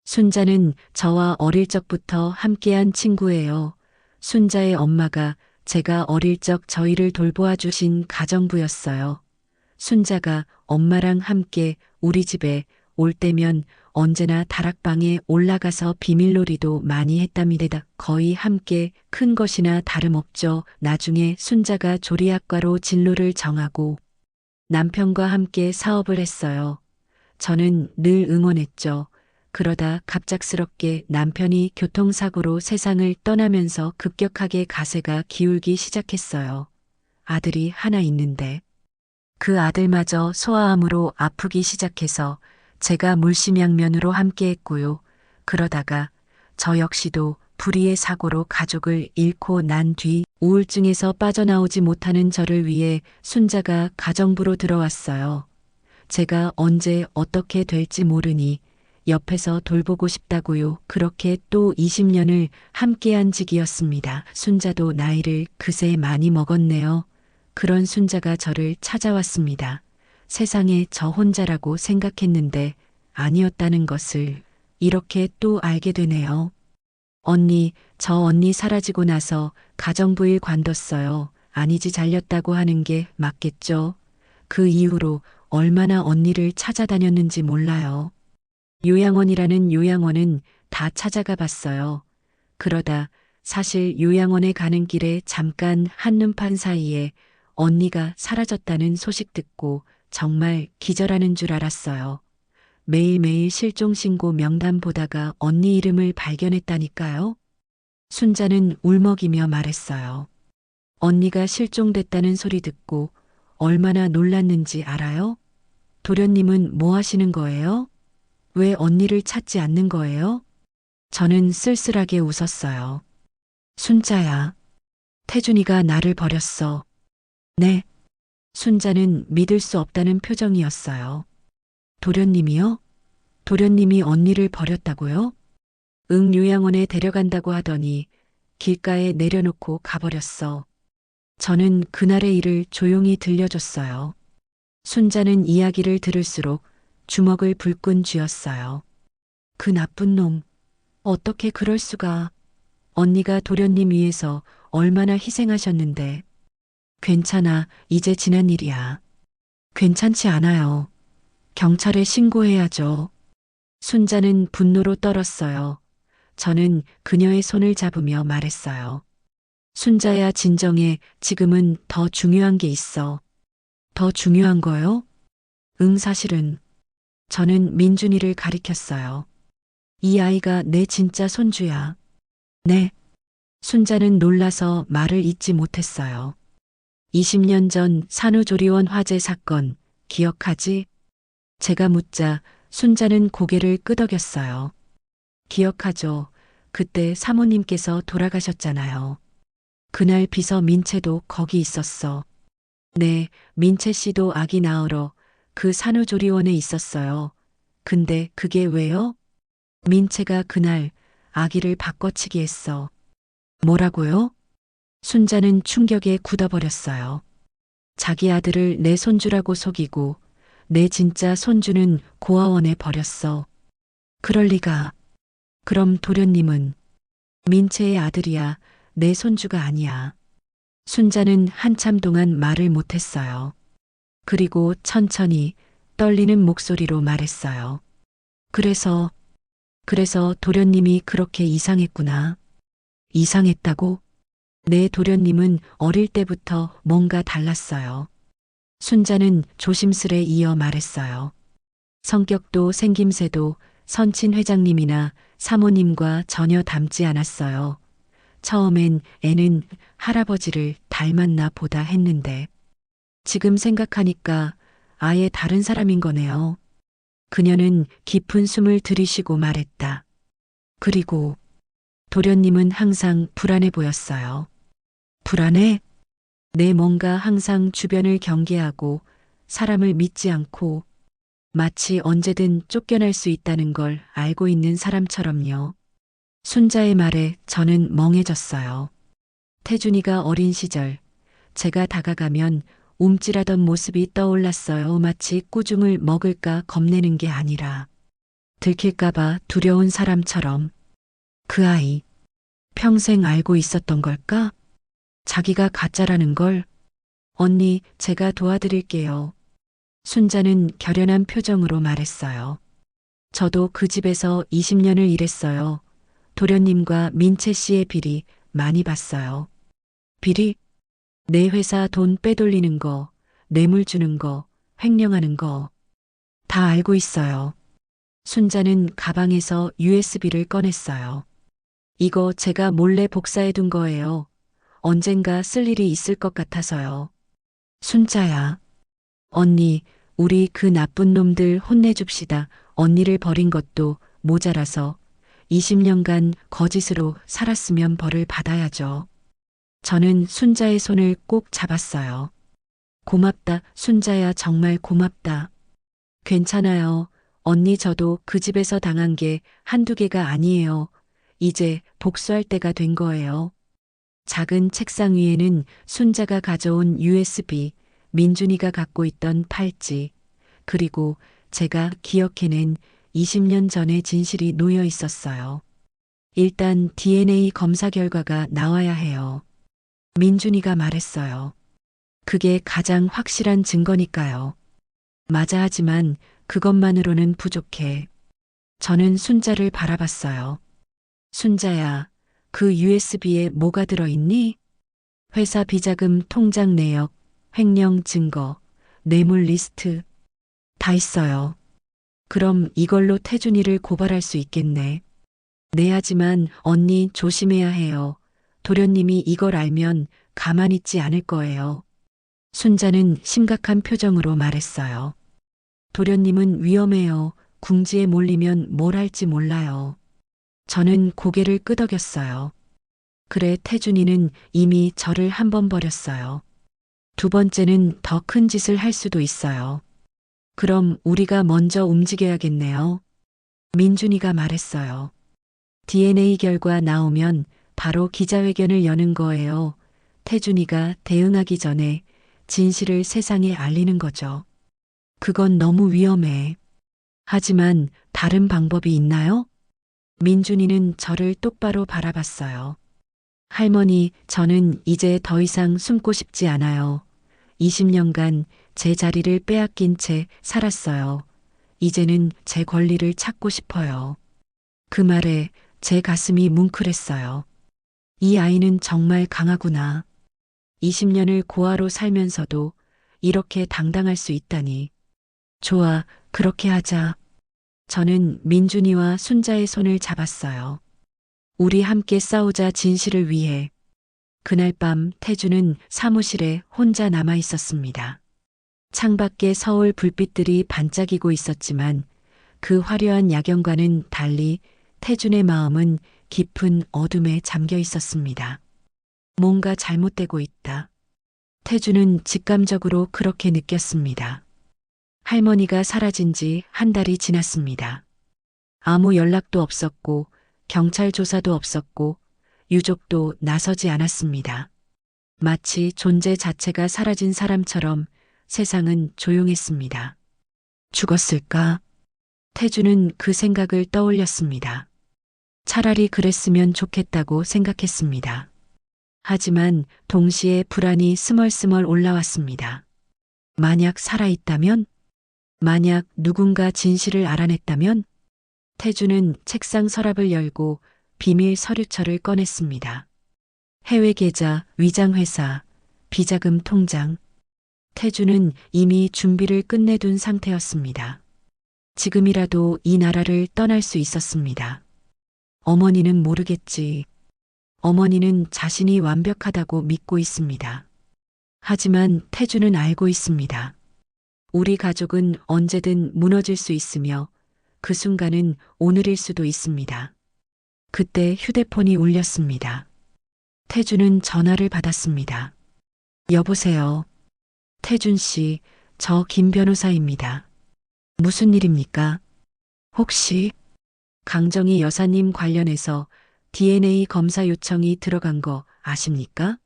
순자는 저와 어릴 적부터 함께한 친구예요. 순자의 엄마가 제가 어릴 적 저희를 돌보아 주신 가정부였어요. 순자가 엄마랑 함께 우리 집에 올 때면 언제나 다락방에 올라가서 비밀놀이도 많이 했답니다. 거의 함께 큰 것이나 다름없죠. 나중에 순자가 조리학과로 진로를 정하고 남편과 함께 사업을 했어요. 저는 늘 응원했죠. 그러다 갑작스럽게 남편이 교통사고로 세상을 떠나면서 급격하게 가세가 기울기 시작했어요. 아들이 하나 있는데 그 아들마저 소아암으로 아프기 시작해서 제가 물심양면으로 함께했고요. 그러다가 저 역시도 불의의 사고로 가족을 잃고 난 뒤 우울증에서 빠져나오지 못하는 저를 위해 순자가 가정부로 들어왔어요. 제가 언제 어떻게 될지 모르니 옆에서 돌보고 싶다고요. 그렇게 또 20년을 함께한 직이었습니다. 순자도 나이를 그새 많이 먹었네요. 그런 순자가 저를 찾아왔습니다. 세상에 저 혼자라고 생각했는데 아니었다는 것을 이렇게 또 알게 되네요. 언니, 저 언니 사라지고 나서 가정부 일 관뒀어요. 아니지, 잘렸다고 하는 게 맞겠죠. 그 이후로 얼마나 언니를 찾아다녔는지 몰라요. 요양원이라는 요양원은 다 찾아가 봤어요. 그러다 사실 요양원에 가는 길에 잠깐 한눈판 사이에 언니가 사라졌다는 소식 듣고 정말 기절하는 줄 알았어요. 매일매일 실종신고 명단 보다가 언니 이름을 발견했다니까요. 순자는 울먹이며 말했어요. 언니가 실종됐다는 소리 듣고 얼마나 놀랐는지 알아요? 도련님은 뭐 하시는 거예요? 왜 언니를 찾지 않는 거예요? 저는 쓸쓸하게 웃었어요. 순자야, 태준이가 나를 버렸어. 네. 순자는 믿을 수 없다는 표정이었어요. 도련님이요? 도련님이 언니를 버렸다고요? 응, 요양원에 데려간다고 하더니 길가에 내려놓고 가버렸어. 저는 그날의 일을 조용히 들려줬어요. 순자는 이야기를 들을수록 주먹을 불끈 쥐었어요. 그 나쁜 놈, 어떻게 그럴 수가. 언니가 도련님 위해서 얼마나 희생하셨는데. 괜찮아, 이제 지난 일이야. 괜찮지 않아요. 경찰에 신고해야죠. 순자는 분노로 떨었어요. 저는 그녀의 손을 잡으며 말했어요. 순자야, 진정해. 지금은 더 중요한 게 있어. 더 중요한 거요? 응, 사실은. 저는 민준이를 가리켰어요. 이 아이가 내 진짜 손주야. 네. 순자는 놀라서 말을 잇지 못했어요. 20년 전 산후조리원 화재 사건 기억하지? 제가 묻자 순자는 고개를 끄덕였어요. 기억하죠. 그때 사모님께서 돌아가셨잖아요. 그날 비서 민채도 거기 있었어. 네, 민채 씨도 아기 낳으러 그 산후조리원에 있었어요. 근데 그게 왜요? 민채가 그날 아기를 바꿔치기 했어. 뭐라고요? 순자는 충격에 굳어버렸어요. 자기 아들을 내 손주라고 속이고 내 진짜 손주는 고아원에 버렸어. 그럴 리가. 그럼 도련님은 민채의 아들이야. 내 손주가 아니야. 순자는 한참 동안 말을 못했어요. 그리고 천천히 떨리는 목소리로 말했어요. 그래서 도련님이 그렇게 이상했구나. 이상했다고? 내 도련님은 어릴 때부터 뭔가 달랐어요. 순자는 조심스레 이어 말했어요. 성격도 생김새도 선친 회장님이나 사모님과 전혀 닮지 않았어요. 처음엔 애는 할아버지를 닮았나 보다 했는데 지금 생각하니까 아예 다른 사람인 거네요. 그녀는 깊은 숨을 들이쉬고 말했다. 그리고 도련님은 항상 불안해 보였어요. 불안해? 내 뭔가 항상 주변을 경계하고 사람을 믿지 않고 마치 언제든 쫓겨날 수 있다는 걸 알고 있는 사람처럼요. 순자의 말에 저는 멍해졌어요. 태준이가 어린 시절 제가 다가가면 움찔하던 모습이 떠올랐어요. 마치 꾸중을 먹을까 겁내는 게 아니라 들킬까봐 두려운 사람처럼. 그 아이 평생 알고 있었던 걸까? 자기가 가짜라는 걸. 언니, 제가 도와드릴게요. 순자는 결연한 표정으로 말했어요. 저도 그 집에서 20년을 일했어요. 도련님과 민채 씨의 비리 많이 봤어요. 비리? 내 회사 돈 빼돌리는 거, 뇌물 주는 거, 횡령하는 거. 다 알고 있어요. 순자는 가방에서 USB를 꺼냈어요. 이거 제가 몰래 복사해 둔 거예요. 언젠가 쓸 일이 있을 것 같아서요. 순자야. 언니, 우리 그 나쁜 놈들 혼내줍시다. 언니를 버린 것도 모자라서 20년간 거짓으로 살았으면 벌을 받아야죠. 저는 순자의 손을 꼭 잡았어요. 고맙다, 순자야, 정말 고맙다. 괜찮아요. 언니, 저도 그 집에서 당한 게 한두 개가 아니에요. 이제 복수할 때가 된 거예요. 작은 책상 위에는 순자가 가져온 USB, 민준이가 갖고 있던 팔찌, 그리고 제가 기억해낸 20년 전의 진실이 놓여 있었어요. 일단 DNA 검사 결과가 나와야 해요. 민준이가 말했어요. 그게 가장 확실한 증거니까요. 맞아, 하지만 그것만으로는 부족해. 저는 순자를 바라봤어요. 순자야, 그 USB에 뭐가 들어있니? 회사 비자금 통장 내역, 횡령 증거, 뇌물 리스트. 다 있어요. 그럼 이걸로 태준이를 고발할 수 있겠네. 네, 하지만 언니 조심해야 해요. 도련님이 이걸 알면 가만히 있지 않을 거예요. 순자는 심각한 표정으로 말했어요. 도련님은 위험해요. 궁지에 몰리면 뭘 할지 몰라요. 저는 고개를 끄덕였어요. 그래, 태준이는 이미 저를 한 번 버렸어요. 두 번째는 더 큰 짓을 할 수도 있어요. 그럼 우리가 먼저 움직여야겠네요. 민준이가 말했어요. DNA 결과 나오면 바로 기자회견을 여는 거예요. 태준이가 대응하기 전에 진실을 세상에 알리는 거죠. 그건 너무 위험해. 하지만 다른 방법이 있나요? 민준이는 저를 똑바로 바라봤어요. 할머니, 저는 이제 더 이상 숨고 싶지 않아요. 20년간 제 자리를 빼앗긴 채 살았어요. 이제는 제 권리를 찾고 싶어요. 그 말에 제 가슴이 뭉클했어요. 이 아이는 정말 강하구나. 20년을 고아로 살면서도 이렇게 당당할 수 있다니. 좋아, 그렇게 하자. 저는 민준이와 순자의 손을 잡았어요. 우리 함께 싸우자, 진실을 위해. 그날 밤 태주는 사무실에 혼자 남아 있었습니다. 창밖에 서울 불빛들이 반짝이고 있었지만 그 화려한 야경과는 달리 태준의 마음은 깊은 어둠에 잠겨 있었습니다. 뭔가 잘못되고 있다. 태준은 직감적으로 그렇게 느꼈습니다. 할머니가 사라진 지 한 달이 지났습니다. 아무 연락도 없었고 경찰 조사도 없었고 유족도 나서지 않았습니다. 마치 존재 자체가 사라진 사람처럼 세상은 조용했습니다. 죽었을까? 태주는 그 생각을 떠올렸습니다. 차라리 그랬으면 좋겠다고 생각했습니다. 하지만 동시에 불안이 스멀스멀 올라왔습니다. 만약 살아있다면? 만약 누군가 진실을 알아냈다면? 태주는 책상 서랍을 열고 비밀 서류처를 꺼냈습니다. 해외 계좌, 위장회사, 비자금 통장. 태주는 이미 준비를 끝내둔 상태였습니다. 지금이라도 이 나라를 떠날 수 있었습니다. 어머니는 모르겠지. 어머니는 자신이 완벽하다고 믿고 있습니다. 하지만 태주는 알고 있습니다. 우리 가족은 언제든 무너질 수 있으며 그 순간은 오늘일 수도 있습니다. 그때 휴대폰이 울렸습니다. 태주는 전화를 받았습니다. 여보세요. 태준 씨, 저 김 변호사입니다. 무슨 일입니까? 혹시 강정희 여사님 관련해서 DNA 검사 요청이 들어간 거 아십니까?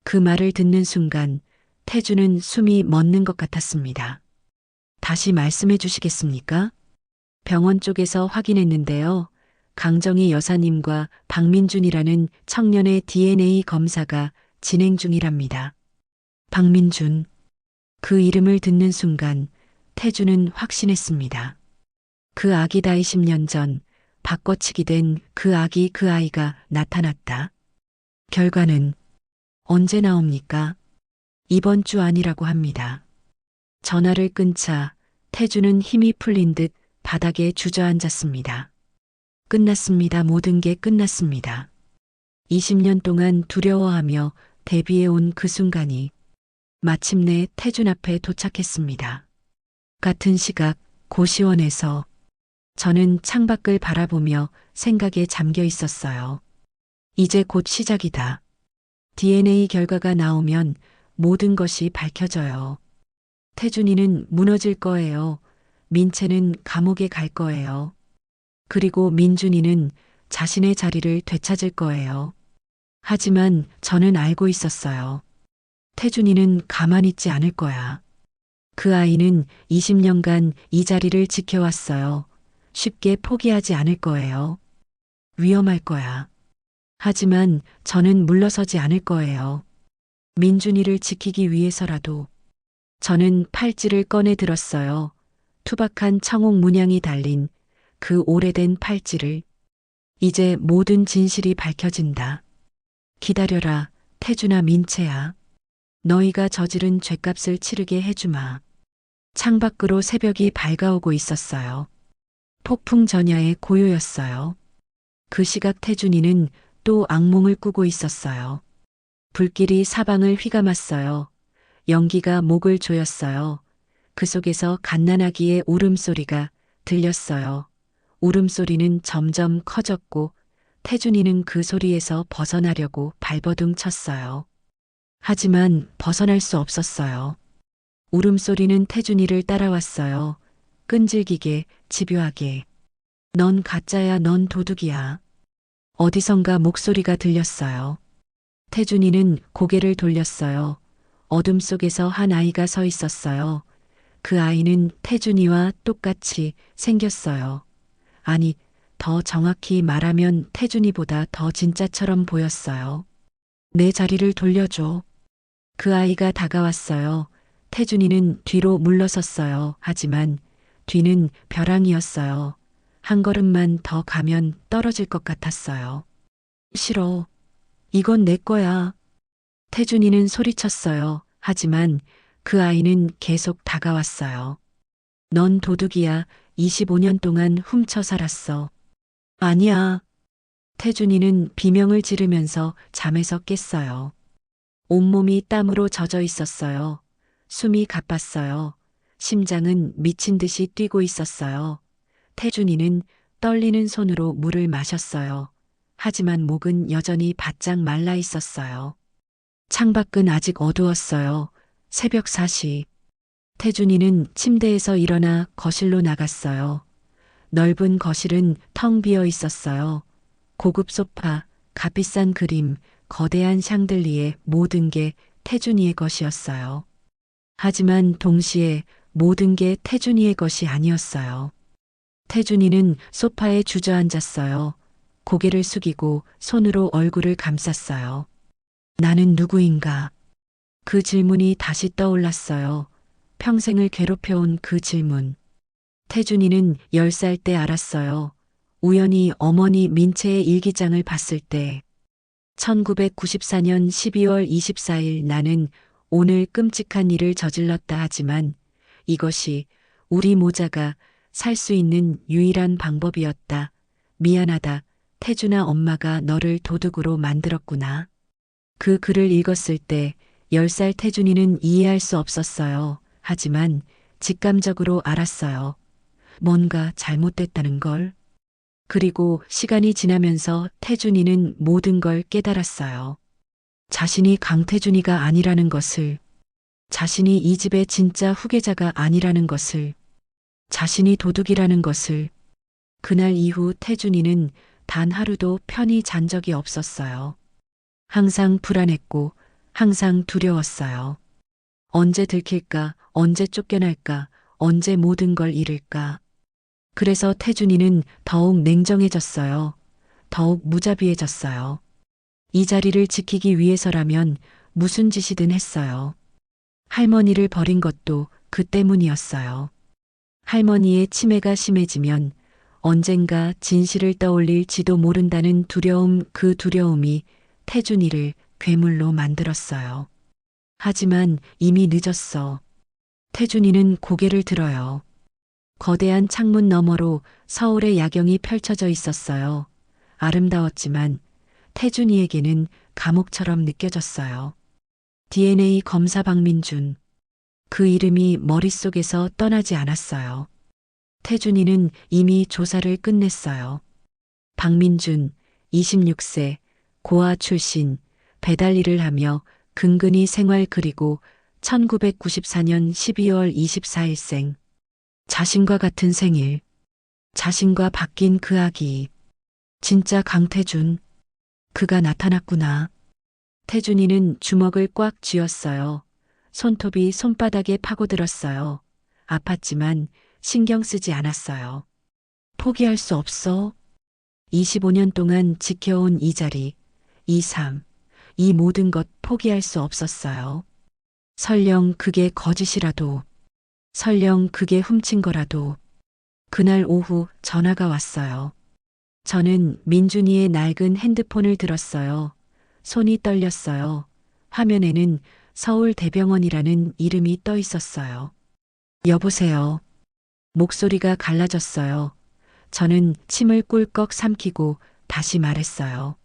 그 말을 듣는 순간 태주는 숨이 멎는 것 같았습니다. 다시 말씀해 주시겠습니까? 병원 쪽에서 확인했는데요. 강정희 여사님과 박민준이라는 청년의 DNA 검사가 진행 중이랍니다. 박민준. 그 이름을 듣는 순간 태주는 확신했습니다. 그 아기 다 20년 전 바꿔치기 된 그 아이가 나타났다. 결과는 언제 나옵니까? 이번 주 안이라고 합니다. 전화를 끊자 태주는 힘이 풀린 듯 바닥에 주저앉았습니다. 끝났습니다. 모든 게 끝났습니다. 20년 동안 두려워하며 대비해온 그 순간이 마침내 태준 앞에 도착했습니다. 같은 시각 고시원에서 저는 창밖을 바라보며 생각에 잠겨 있었어요. 이제 곧 시작이다. DNA 결과가 나오면 모든 것이 밝혀져요. 태준이는 무너질 거예요. 민채는 감옥에 갈 거예요. 그리고 민준이는 자신의 자리를 되찾을 거예요. 하지만 저는 알고 있었어요. 태준이는 가만히 있지 않을 거야. 그 아이는 20년간 이 자리를 지켜왔어요. 쉽게 포기하지 않을 거예요. 위험할 거야. 하지만 저는 물러서지 않을 거예요. 민준이를 지키기 위해서라도. 저는 팔찌를 꺼내 들었어요. 투박한 청옥 문양이 달린 그 오래된 팔찌를. 이제 모든 진실이 밝혀진다. 기다려라, 태준아 민채야. 너희가 저지른 죗값을 치르게 해주마. 창밖으로 새벽이 밝아오고 있었어요. 폭풍 전야의 고요였어요. 그 시각 태준이는 또 악몽을 꾸고 있었어요. 불길이 사방을 휘감았어요. 연기가 목을 조였어요. 그 속에서 갓난아기의 울음소리가 들렸어요. 울음소리는 점점 커졌고 태준이는 그 소리에서 벗어나려고 발버둥 쳤어요. 하지만 벗어날 수 없었어요. 울음소리는 태준이를 따라왔어요. 끈질기게, 집요하게. 넌 가짜야, 넌 도둑이야. 어디선가 목소리가 들렸어요. 태준이는 고개를 돌렸어요. 어둠 속에서 한 아이가 서 있었어요. 그 아이는 태준이와 똑같이 생겼어요. 아니, 더 정확히 말하면 태준이보다 더 진짜처럼 보였어요. 내 자리를 돌려줘. 그 아이가 다가왔어요. 태준이는 뒤로 물러섰어요. 하지만 뒤는 벼랑이었어요. 한 걸음만 더 가면 떨어질 것 같았어요. 싫어. 이건 내 거야. 태준이는 소리쳤어요. 하지만 그 아이는 계속 다가왔어요. 넌 도둑이야. 25년 동안 훔쳐 살았어. 아니야. 태준이는 비명을 지르면서 잠에서 깼어요. 온몸이 땀으로 젖어 있었어요. 숨이 가빴어요. 심장은 미친 듯이 뛰고 있었어요. 태준이는 떨리는 손으로 물을 마셨어요. 하지만 목은 여전히 바짝 말라 있었어요. 창밖은 아직 어두웠어요. 새벽 4시. 태준이는 침대에서 일어나 거실로 나갔어요. 넓은 거실은 텅 비어 있었어요. 고급 소파, 값비싼 그림, 거대한 샹들리에 모든 게 태준이의 것이었어요. 하지만 동시에 모든 게 태준이의 것이 아니었어요. 태준이는 소파에 주저앉았어요. 고개를 숙이고 손으로 얼굴을 감쌌어요. 나는 누구인가? 그 질문이 다시 떠올랐어요. 평생을 괴롭혀온 그 질문. 태준이는 10살 때 알았어요. 우연히 어머니 민채의 일기장을 봤을 때 1994년 12월 24일 나는 오늘 끔찍한 일을 저질렀다 하지만 이것이 우리 모자가 살 수 있는 유일한 방법이었다. 미안하다. 태준아 엄마가 너를 도둑으로 만들었구나. 그 글을 읽었을 때 10살 태준이는 이해할 수 없었어요. 하지만 직감적으로 알았어요. 뭔가 잘못됐다는 걸. 그리고 시간이 지나면서 태준이는 모든 걸 깨달았어요. 자신이 강태준이가 아니라는 것을, 자신이 이 집의 진짜 후계자가 아니라는 것을, 자신이 도둑이라는 것을. 그날 이후 태준이는 단 하루도 편히 잔 적이 없었어요. 항상 불안했고, 항상 두려웠어요. 언제 들킬까, 언제 쫓겨날까, 언제 모든 걸 잃을까. 그래서 태준이는 더욱 냉정해졌어요. 더욱 무자비해졌어요. 이 자리를 지키기 위해서라면 무슨 짓이든 했어요. 할머니를 버린 것도 그 때문이었어요. 할머니의 치매가 심해지면 언젠가 진실을 떠올릴지도 모른다는 두려움, 그 두려움이 태준이를 괴물로 만들었어요. 하지만 이미 늦었어. 태준이는 고개를 들어요. 거대한 창문 너머로 서울의 야경이 펼쳐져 있었어요. 아름다웠지만 태준이에게는 감옥처럼 느껴졌어요. DNA 검사 박민준. 그 이름이 머릿속에서 떠나지 않았어요. 태준이는 이미 조사를 끝냈어요. 박민준, 26세, 고아 출신, 배달 일을 하며 근근히 생활 그리고 1994년 12월 24일생. 자신과 같은 생일. 자신과 바뀐 그 아기. 진짜 강태준. 그가 나타났구나. 태준이는 주먹을 꽉 쥐었어요. 손톱이 손바닥에 파고들었어요. 아팠지만 신경 쓰지 않았어요. 포기할 수 없어. 25년 동안 지켜온 이 자리, 이 삶, 이 모든 것 포기할 수 없었어요. 설령 그게 거짓이라도, 설령 그게 훔친 거라도. 그날 오후 전화가 왔어요. 저는 민준이의 낡은 핸드폰을 들었어요. 손이 떨렸어요. 화면에는 서울대병원이라는 이름이 떠 있었어요. 여보세요. 목소리가 갈라졌어요. 저는 침을 꿀꺽 삼키고 다시 말했어요.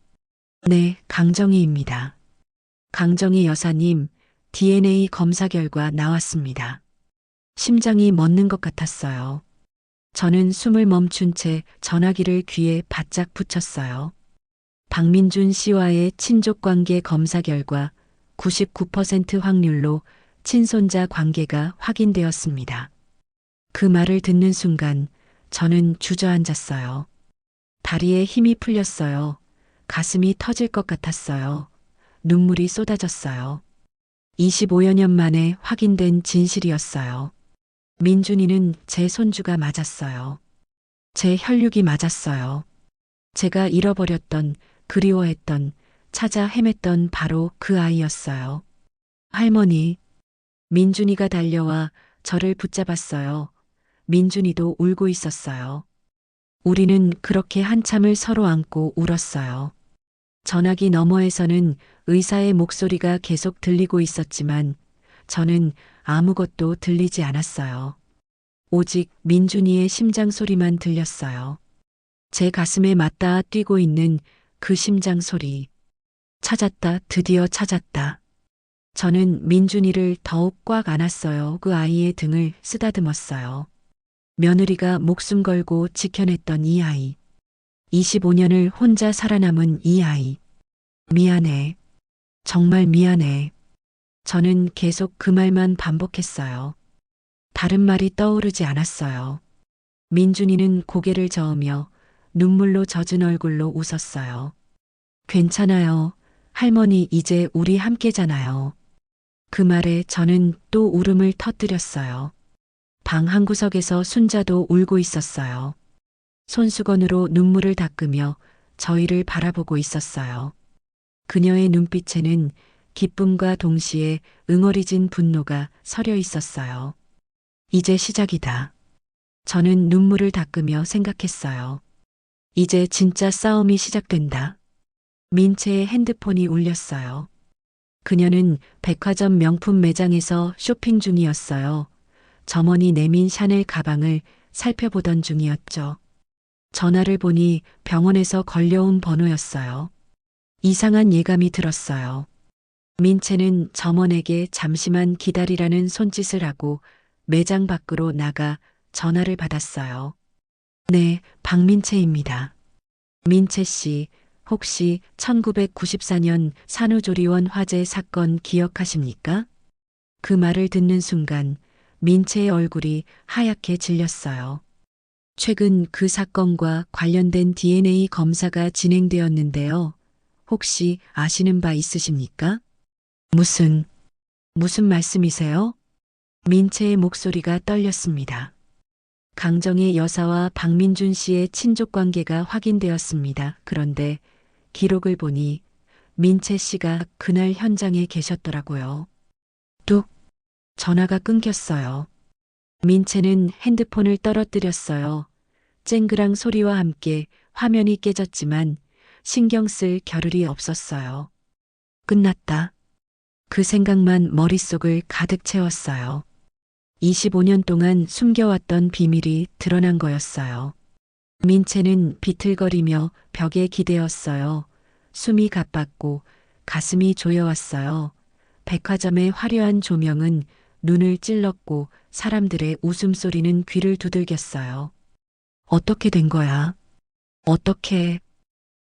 네, 강정희입니다. 강정희 여사님, DNA 검사 결과 나왔습니다. 심장이 멎는 것 같았어요. 저는 숨을 멈춘 채 전화기를 귀에 바짝 붙였어요. 박민준 씨와의 친족 관계 검사 결과 99% 확률로 친손자 관계가 확인되었습니다. 그 말을 듣는 순간 저는 주저앉았어요. 다리에 힘이 풀렸어요. 가슴이 터질 것 같았어요. 눈물이 쏟아졌어요. 25여 년 만에 확인된 진실이었어요. 민준이는 제 손주가 맞았어요. 제 혈육이 맞았어요. 제가 잃어버렸던, 그리워했던, 찾아 헤맸던 바로 그 아이였어요. 할머니. 민준이가 달려와 저를 붙잡았어요. 민준이도 울고 있었어요. 우리는 그렇게 한참을 서로 안고 울었어요. 전화기 너머에서는 의사의 목소리가 계속 들리고 있었지만 저는 아무것도 들리지 않았어요. 오직 민준이의 심장 소리만 들렸어요. 제 가슴에 맞닿아 뛰고 있는 그 심장 소리. 찾았다, 드디어 찾았다. 저는 민준이를 더욱 꽉 안았어요. 그 아이의 등을 쓰다듬었어요. 며느리가 목숨 걸고 지켜냈던 이 아이. 25년을 혼자 살아남은 이 아이. 미안해. 정말 미안해. 저는 계속 그 말만 반복했어요. 다른 말이 떠오르지 않았어요. 민준이는 고개를 저으며 눈물로 젖은 얼굴로 웃었어요. 괜찮아요. 할머니 이제 우리 함께잖아요. 그 말에 저는 또 울음을 터뜨렸어요. 방 한구석에서 순자도 울고 있었어요. 손수건으로 눈물을 닦으며 저희를 바라보고 있었어요. 그녀의 눈빛에는 기쁨과 동시에 응어리진 분노가 서려 있었어요. 이제 시작이다. 저는 눈물을 닦으며 생각했어요. 이제 진짜 싸움이 시작된다. 민채의 핸드폰이 울렸어요. 그녀는 백화점 명품 매장에서 쇼핑 중이었어요. 점원이 내민 샤넬 가방을 살펴보던 중이었죠. 전화를 보니 병원에서 걸려온 번호였어요. 이상한 예감이 들었어요. 민채는 점원에게 잠시만 기다리라는 손짓을 하고 매장 밖으로 나가 전화를 받았어요. 네, 박민채입니다. 민채 씨, 혹시 1994년 산후조리원 화재 사건 기억하십니까? 그 말을 듣는 순간 민채의 얼굴이 하얗게 질렸어요. 최근 그 사건과 관련된 DNA 검사가 진행되었는데요. 혹시 아시는 바 있으십니까? 무슨 말씀이세요? 민채의 목소리가 떨렸습니다. 강정의 여사와 박민준 씨의 친족 관계가 확인되었습니다. 그런데 기록을 보니 민채 씨가 그날 현장에 계셨더라고요. 뚝! 전화가 끊겼어요. 민채는 핸드폰을 떨어뜨렸어요. 쨍그랑 소리와 함께 화면이 깨졌지만 신경 쓸 겨를이 없었어요. 끝났다. 그 생각만 머릿속을 가득 채웠어요. 25년 동안 숨겨왔던 비밀이 드러난 거였어요. 민채는 비틀거리며 벽에 기대었어요. 숨이 가빴고 가슴이 조여왔어요. 백화점의 화려한 조명은 눈을 찔렀고 사람들의 웃음소리는 귀를 두들겼어요. 어떻게 된 거야? 어떻게?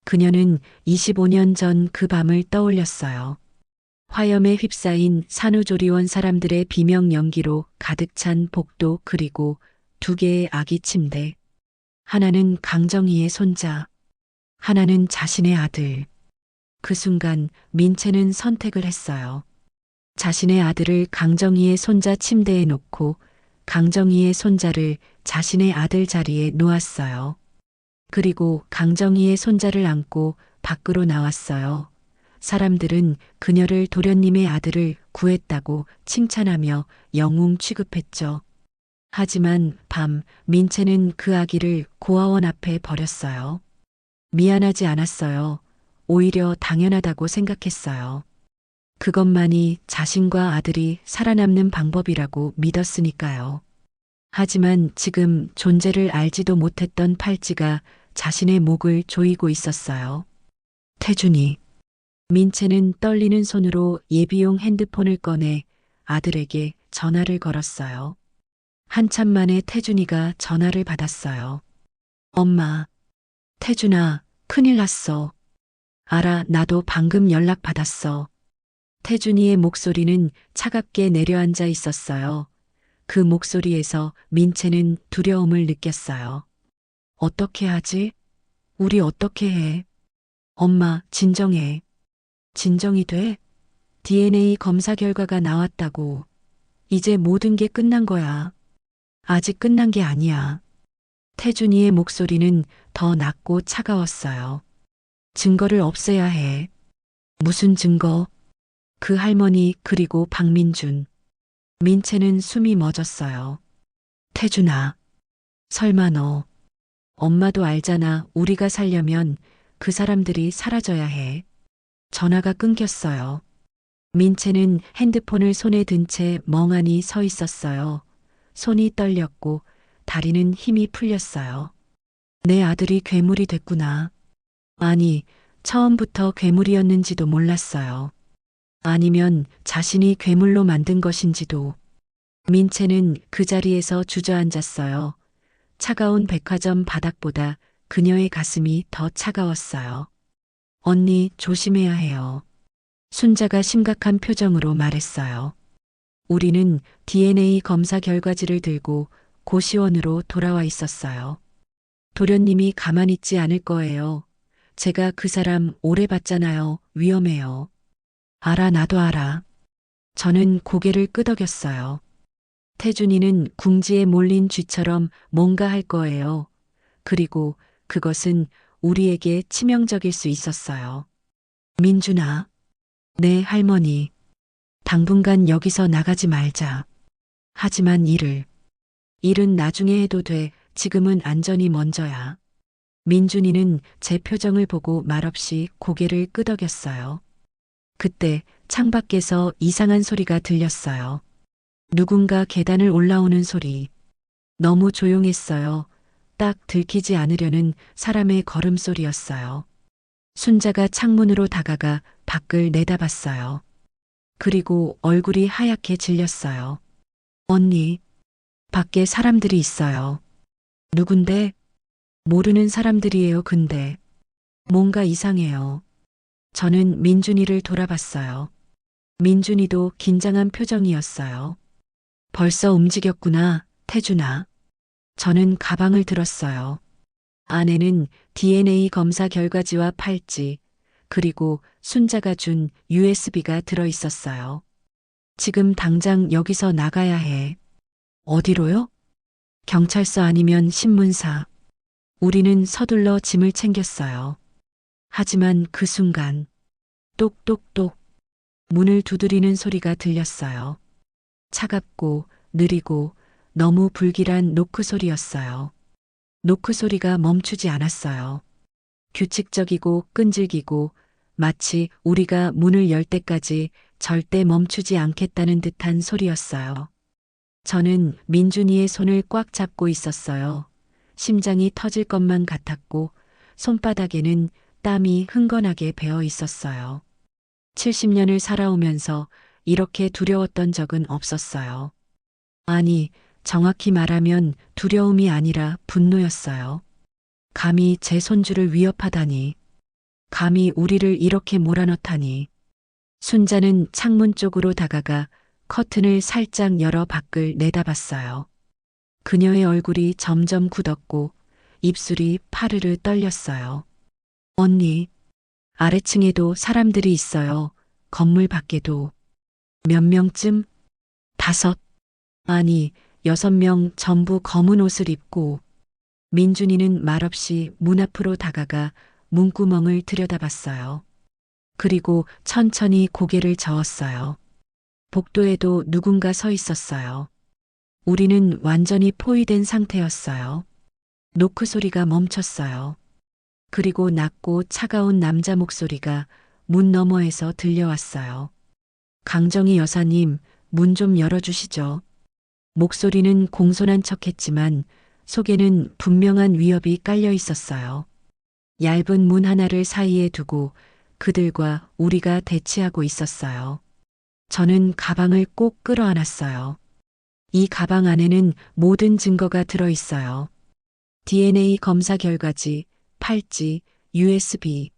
그녀는 25년 전 그 밤을 떠올렸어요. 화염에 휩싸인 산후조리원 사람들의 비명 연기로 가득 찬 복도 그리고 두 개의 아기 침대. 하나는 강정희의 손자, 하나는 자신의 아들. 그 순간 민채는 선택을 했어요. 자신의 아들을 강정희의 손자 침대에 놓고 강정희의 손자를 자신의 아들 자리에 놓았어요. 그리고 강정희의 손자를 안고 밖으로 나왔어요. 사람들은 그녀를 도련님의 아들을 구했다고 칭찬하며 영웅 취급했죠. 하지만 밤 민채는 그 아기를 고아원 앞에 버렸어요. 미안하지 않았어요. 오히려 당연하다고 생각했어요. 그것만이 자신과 아들이 살아남는 방법이라고 믿었으니까요. 하지만 지금 존재를 알지도 못했던 팔찌가 자신의 목을 조이고 있었어요. 태준이. 민채는 떨리는 손으로 예비용 핸드폰을 꺼내 아들에게 전화를 걸었어요. 한참 만에 태준이가 전화를 받았어요. 엄마. 태준아, 큰일 났어. 알아, 나도 방금 연락 받았어. 태준이의 목소리는 차갑게 내려앉아 있었어요. 그 목소리에서 민채는 두려움을 느꼈어요. 어떻게 하지? 우리 어떻게 해? 엄마, 진정해. 진정이 돼? DNA 검사 결과가 나왔다고. 이제 모든 게 끝난 거야. 아직 끝난 게 아니야. 태준이의 목소리는 더 낮고 차가웠어요. 증거를 없애야 해. 무슨 증거? 그 할머니 그리고 박민준. 민채는 숨이 멎었어요. 태준아. 설마 너. 엄마도 알잖아. 우리가 살려면 그 사람들이 사라져야 해. 전화가 끊겼어요. 민채는 핸드폰을 손에 든 채 멍하니 서 있었어요. 손이 떨렸고 다리는 힘이 풀렸어요. 내 아들이 괴물이 됐구나. 아니, 처음부터 괴물이었는지도 몰랐어요. 아니면 자신이 괴물로 만든 것인지도. 민채는 그 자리에서 주저앉았어요. 차가운 백화점 바닥보다 그녀의 가슴이 더 차가웠어요. 언니, 조심해야 해요. 순자가 심각한 표정으로 말했어요. 우리는 DNA 검사 결과지를 들고 고시원으로 돌아와 있었어요. 도련님이 가만히 있지 않을 거예요. 제가 그 사람 오래 봤잖아요. 위험해요. 알아, 나도 알아. 저는 고개를 끄덕였어요. 태준이는 궁지에 몰린 쥐처럼 뭔가 할 거예요. 그리고 그것은 우리에게 치명적일 수 있었어요. 민준아. 네, 할머니. 당분간 여기서 나가지 말자. 하지만 일은 나중에 해도 돼. 지금은 안전이 먼저야. 민준이는 제 표정을 보고 말없이 고개를 끄덕였어요. 그때 창밖에서 이상한 소리가 들렸어요. 누군가 계단을 올라오는 소리. 너무 조용했어요. 딱 들키지 않으려는 사람의 걸음소리였어요. 순자가 창문으로 다가가 밖을 내다봤어요. 그리고 얼굴이 하얗게 질렸어요. 언니, 밖에 사람들이 있어요. 누군데? 모르는 사람들이에요, 근데. 뭔가 이상해요. 저는 민준이를 돌아봤어요. 민준이도 긴장한 표정이었어요. 벌써 움직였구나, 태준아. 저는 가방을 들었어요. 안에는 DNA 검사 결과지와 팔찌, 그리고 순자가 준 USB가 들어 있었어요. 지금 당장 여기서 나가야 해. 어디로요? 경찰서 아니면 신문사. 우리는 서둘러 짐을 챙겼어요. 하지만 그 순간, 똑똑똑, 문을 두드리는 소리가 들렸어요. 차갑고 느리고 너무 불길한 노크 소리였어요. 노크 소리가 멈추지 않았어요. 규칙적이고 끈질기고 마치 우리가 문을 열 때까지 절대 멈추지 않겠다는 듯한 소리였어요. 저는 민준이의 손을 꽉 잡고 있었어요. 심장이 터질 것만 같았고 손바닥에는 땀이 흥건하게 배어 있었어요. 70년을 살아오면서 이렇게 두려웠던 적은 없었어요. 아니, 정확히 말하면 두려움이 아니라 분노였어요. 감히 제 손주를 위협하다니. 감히 우리를 이렇게 몰아넣다니. 순자는 창문 쪽으로 다가가 커튼을 살짝 열어 밖을 내다봤어요. 그녀의 얼굴이 점점 굳었고 입술이 파르르 떨렸어요. 언니, 아래층에도 사람들이 있어요. 건물 밖에도. 몇 명쯤? 5, 아니, 6명 전부 검은 옷을 입고. 민준이는 말없이 문 앞으로 다가가 문구멍을 들여다봤어요. 그리고 천천히 고개를 저었어요. 복도에도 누군가 서 있었어요. 우리는 완전히 포위된 상태였어요. 노크 소리가 멈췄어요. 그리고 낮고 차가운 남자 목소리가 문 너머에서 들려왔어요. 강정희 여사님, 문 좀 열어주시죠. 목소리는 공손한 척했지만 속에는 분명한 위협이 깔려 있었어요. 얇은 문 하나를 사이에 두고 그들과 우리가 대치하고 있었어요. 저는 가방을 꼭 끌어안았어요. 이 가방 안에는 모든 증거가 들어 있어요. DNA 검사 결과지, 팔찌, USB.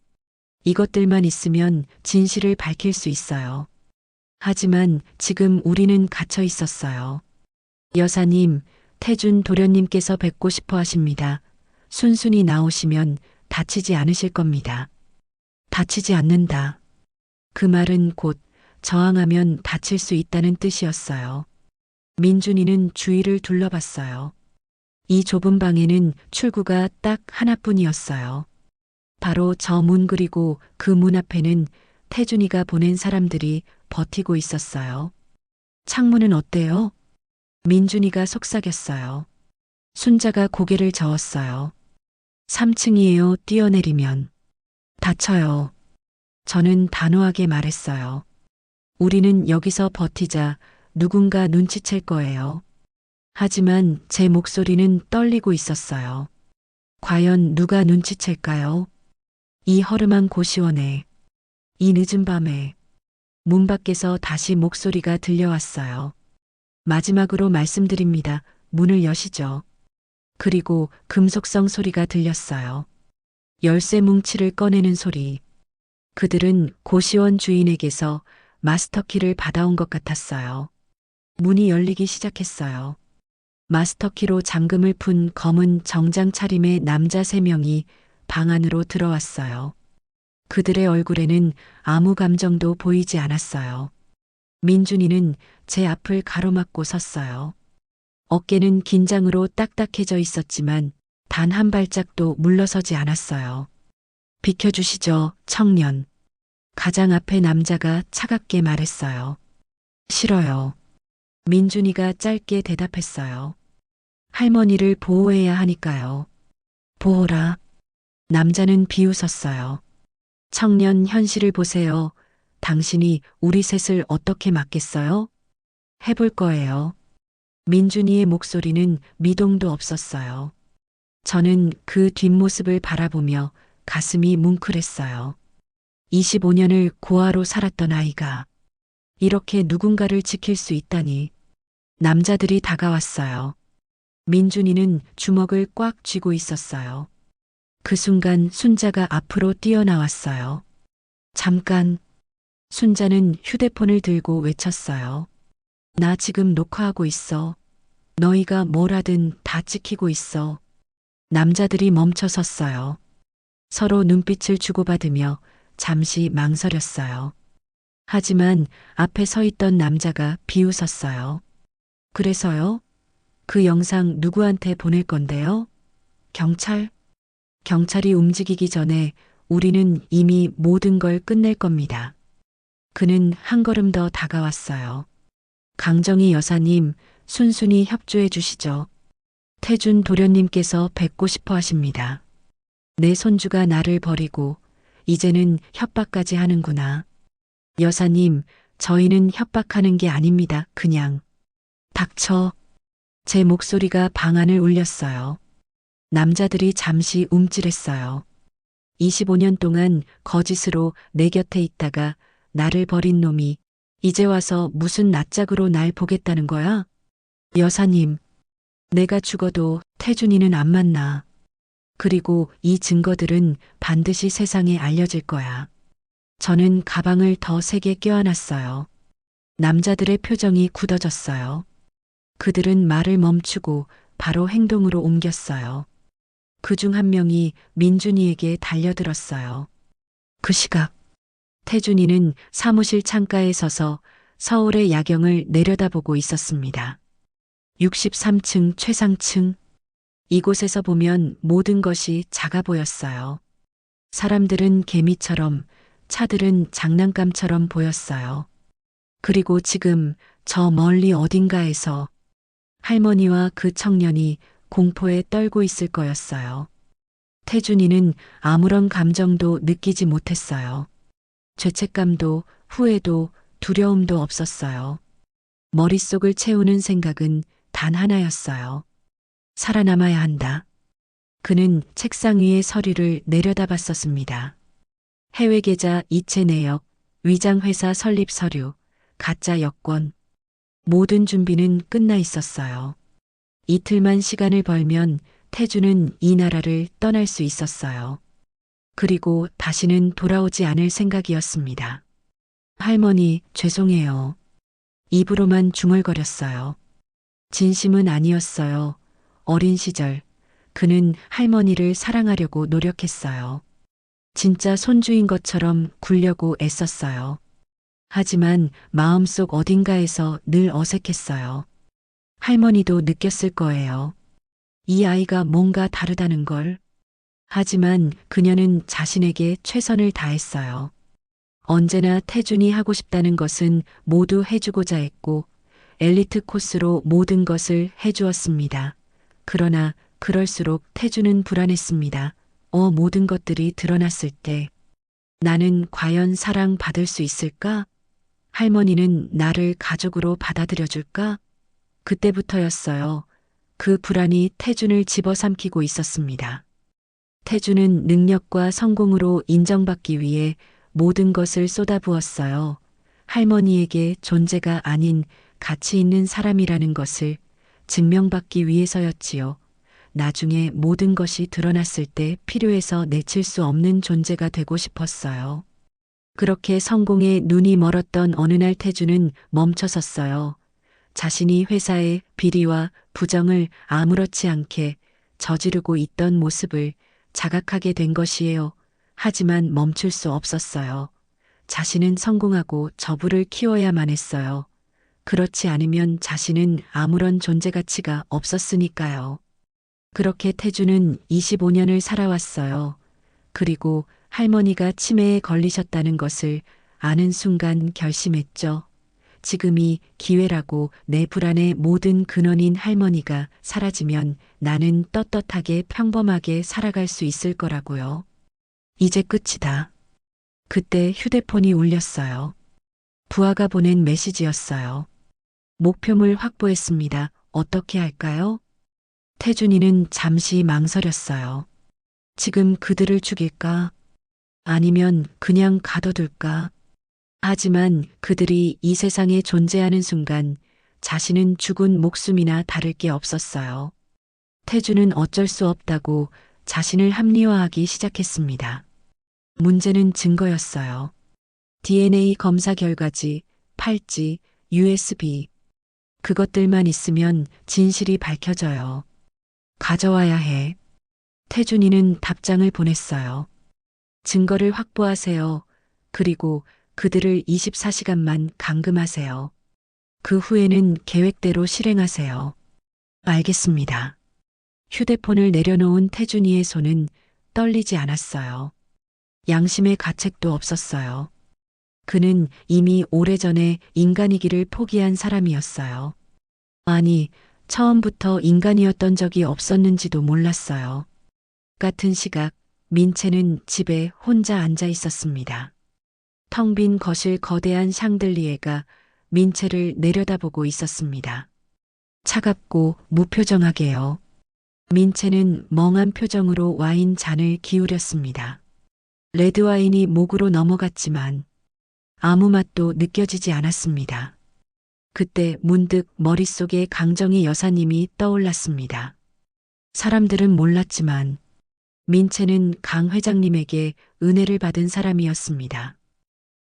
이것들만 있으면 진실을 밝힐 수 있어요. 하지만 지금 우리는 갇혀 있었어요. 여사님, 태준 도련님께서 뵙고 싶어 하십니다. 순순히 나오시면 다치지 않으실 겁니다. 다치지 않는다. 그 말은 곧 저항하면 다칠 수 있다는 뜻이었어요. 민준이는 주위를 둘러봤어요. 이 좁은 방에는 출구가 딱 하나뿐이었어요. 바로 저 문 그리고 그 문 앞에는 태준이가 보낸 사람들이 버티고 있었어요. 창문은 어때요? 민준이가 속삭였어요. 순자가 고개를 저었어요. 3층이에요. 뛰어내리면. 다쳐요. 저는 단호하게 말했어요. 우리는 여기서 버티자. 누군가 눈치챌 거예요. 하지만 제 목소리는 떨리고 있었어요. 과연 누가 눈치챌까요? 이 허름한 고시원에, 이 늦은 밤에. 문 밖에서 다시 목소리가 들려왔어요. 마지막으로 말씀드립니다. 문을 여시죠. 그리고 금속성 소리가 들렸어요. 열쇠 뭉치를 꺼내는 소리. 그들은 고시원 주인에게서 마스터키를 받아온 것 같았어요. 문이 열리기 시작했어요. 마스터키로 잠금을 푼 검은 정장 차림의 남자 3명이 방 안으로 들어왔어요. 그들의 얼굴에는 아무 감정도 보이지 않았어요. 민준이는 제 앞을 가로막고 섰어요. 어깨는 긴장으로 딱딱해져 있었지만 단 한 발짝도 물러서지 않았어요. 비켜주시죠, 청년. 가장 앞에 남자가 차갑게 말했어요. 싫어요. 민준이가 짧게 대답했어요. 할머니를 보호해야 하니까요. 보호라. 남자는 비웃었어요. 청년, 현실을 보세요. 당신이 우리 셋을 어떻게 막겠어요? 해볼 거예요. 민준이의 목소리는 미동도 없었어요. 저는 그 뒷모습을 바라보며 가슴이 뭉클했어요. 25년을 고아로 살았던 아이가 이렇게 누군가를 지킬 수 있다니. 남자들이 다가왔어요. 민준이는 주먹을 꽉 쥐고 있었어요. 그 순간 순자가 앞으로 뛰어나왔어요. 잠깐. 순자는 휴대폰을 들고 외쳤어요. 나 지금 녹화하고 있어. 너희가 뭘 하든 다 찍히고 있어. 남자들이 멈춰 섰어요. 서로 눈빛을 주고받으며 잠시 망설였어요. 하지만 앞에 서 있던 남자가 비웃었어요. 그래서요? 그 영상 누구한테 보낼 건데요? 경찰? 경찰이 움직이기 전에 우리는 이미 모든 걸 끝낼 겁니다. 그는 한 걸음 더 다가왔어요. 강정희 여사님, 순순히 협조해 주시죠. 태준 도련님께서 뵙고 싶어 하십니다. 내 손주가 나를 버리고 이제는 협박까지 하는구나. 여사님, 저희는 협박하는 게 아닙니다. 그냥. 닥쳐. 제 목소리가 방 안을 울렸어요. 남자들이 잠시 움찔했어요. 25년 동안 거짓으로 내 곁에 있다가 나를 버린 놈이 이제 와서 무슨 낯짝으로 날 보겠다는 거야? 여사님, 내가 죽어도 태준이는 안 만나. 그리고 이 증거들은 반드시 세상에 알려질 거야. 저는 가방을 더 세게 껴안았어요. 남자들의 표정이 굳어졌어요. 그들은 말을 멈추고 바로 행동으로 옮겼어요. 그중 한 명이 민준이에게 달려들었어요. 그 시각, 태준이는 사무실 창가에 서서 서울의 야경을 내려다보고 있었습니다. 63층 최상층. 이곳에서 보면 모든 것이 작아 보였어요. 사람들은 개미처럼, 차들은 장난감처럼 보였어요. 그리고 지금 저 멀리 어딘가에서 할머니와 그 청년이 공포에 떨고 있을 거였어요. 태준이는 아무런 감정도 느끼지 못했어요. 죄책감도 후회도 두려움도 없었어요. 머릿속을 채우는 생각은 단 하나였어요. 살아남아야 한다. 그는 책상 위의 서류를 내려다봤었습니다. 해외 계좌 이체 내역, 위장 회사 설립 서류, 가짜 여권. 모든 준비는 끝나 있었어요. 이틀만 시간을 벌면 태주는 이 나라를 떠날 수 있었어요. 그리고 다시는 돌아오지 않을 생각이었습니다. 할머니, 죄송해요. 입으로만 중얼거렸어요. 진심은 아니었어요. 어린 시절, 그는 할머니를 사랑하려고 노력했어요. 진짜 손주인 것처럼 굴려고 애썼어요. 하지만 마음속 어딘가에서 늘 어색했어요. 할머니도 느꼈을 거예요. 이 아이가 뭔가 다르다는 걸. 하지만 그녀는 자신에게 최선을 다했어요. 언제나 태준이 하고 싶다는 것은 모두 해주고자 했고 엘리트 코스로 모든 것을 해주었습니다. 그러나 그럴수록 태준은 불안했습니다. 모든 것들이 드러났을 때 나는 과연 사랑받을 수 있을까? 할머니는 나를 가족으로 받아들여줄까? 그때부터였어요. 그 불안이 태준을 집어삼키고 있었습니다. 태준은 능력과 성공으로 인정받기 위해 모든 것을 쏟아부었어요. 할머니에게 존재가 아닌 가치 있는 사람이라는 것을 증명받기 위해서였지요. 나중에 모든 것이 드러났을 때 필요해서 내칠 수 없는 존재가 되고 싶었어요. 그렇게 성공에 눈이 멀었던 어느 날 태준은 멈춰섰어요. 자신이 회사의 비리와 부정을 아무렇지 않게 저지르고 있던 모습을 자각하게 된 것이에요. 하지만 멈출 수 없었어요. 자신은 성공하고 저부를 키워야만 했어요. 그렇지 않으면 자신은 아무런 존재 가치가 없었으니까요. 그렇게 태주는 25년을 살아왔어요. 그리고 할머니가 치매에 걸리셨다는 것을 아는 순간 결심했죠. 지금이 기회라고. 내 불안의 모든 근원인 할머니가 사라지면 나는 떳떳하게 평범하게 살아갈 수 있을 거라고요. 이제 끝이다. 그때 휴대폰이 울렸어요. 부하가 보낸 메시지였어요. 목표물 확보했습니다. 어떻게 할까요? 태준이는 잠시 망설였어요. 지금 그들을 죽일까? 아니면 그냥 가둬둘까? 하지만 그들이 이 세상에 존재하는 순간 자신은 죽은 목숨이나 다를 게 없었어요. 태주는 어쩔 수 없다고 자신을 합리화하기 시작했습니다. 문제는 증거였어요. DNA 검사 결과지, 팔찌, USB. 그것들만 있으면 진실이 밝혀져요. 가져와야 해. 태준이는 답장을 보냈어요. 증거를 확보하세요. 그리고 그들을 24시간만 감금하세요. 그 후에는 계획대로 실행하세요. 알겠습니다. 휴대폰을 내려놓은 태준이의 손은 떨리지 않았어요. 양심의 가책도 없었어요. 그는 이미 오래전에 인간이기를 포기한 사람이었어요. 아니, 처음부터 인간이었던 적이 없었는지도 몰랐어요. 같은 시각, 민채는 집에 혼자 앉아 있었습니다. 텅 빈 거실 거대한 샹들리에가 민채를 내려다보고 있었습니다. 차갑고 무표정하게요. 민채는 멍한 표정으로 와인 잔을 기울였습니다. 레드와인이 목으로 넘어갔지만 아무 맛도 느껴지지 않았습니다. 그때 문득 머릿속에 강정희 여사님이 떠올랐습니다. 사람들은 몰랐지만 민채는 강 회장님에게 은혜를 받은 사람이었습니다.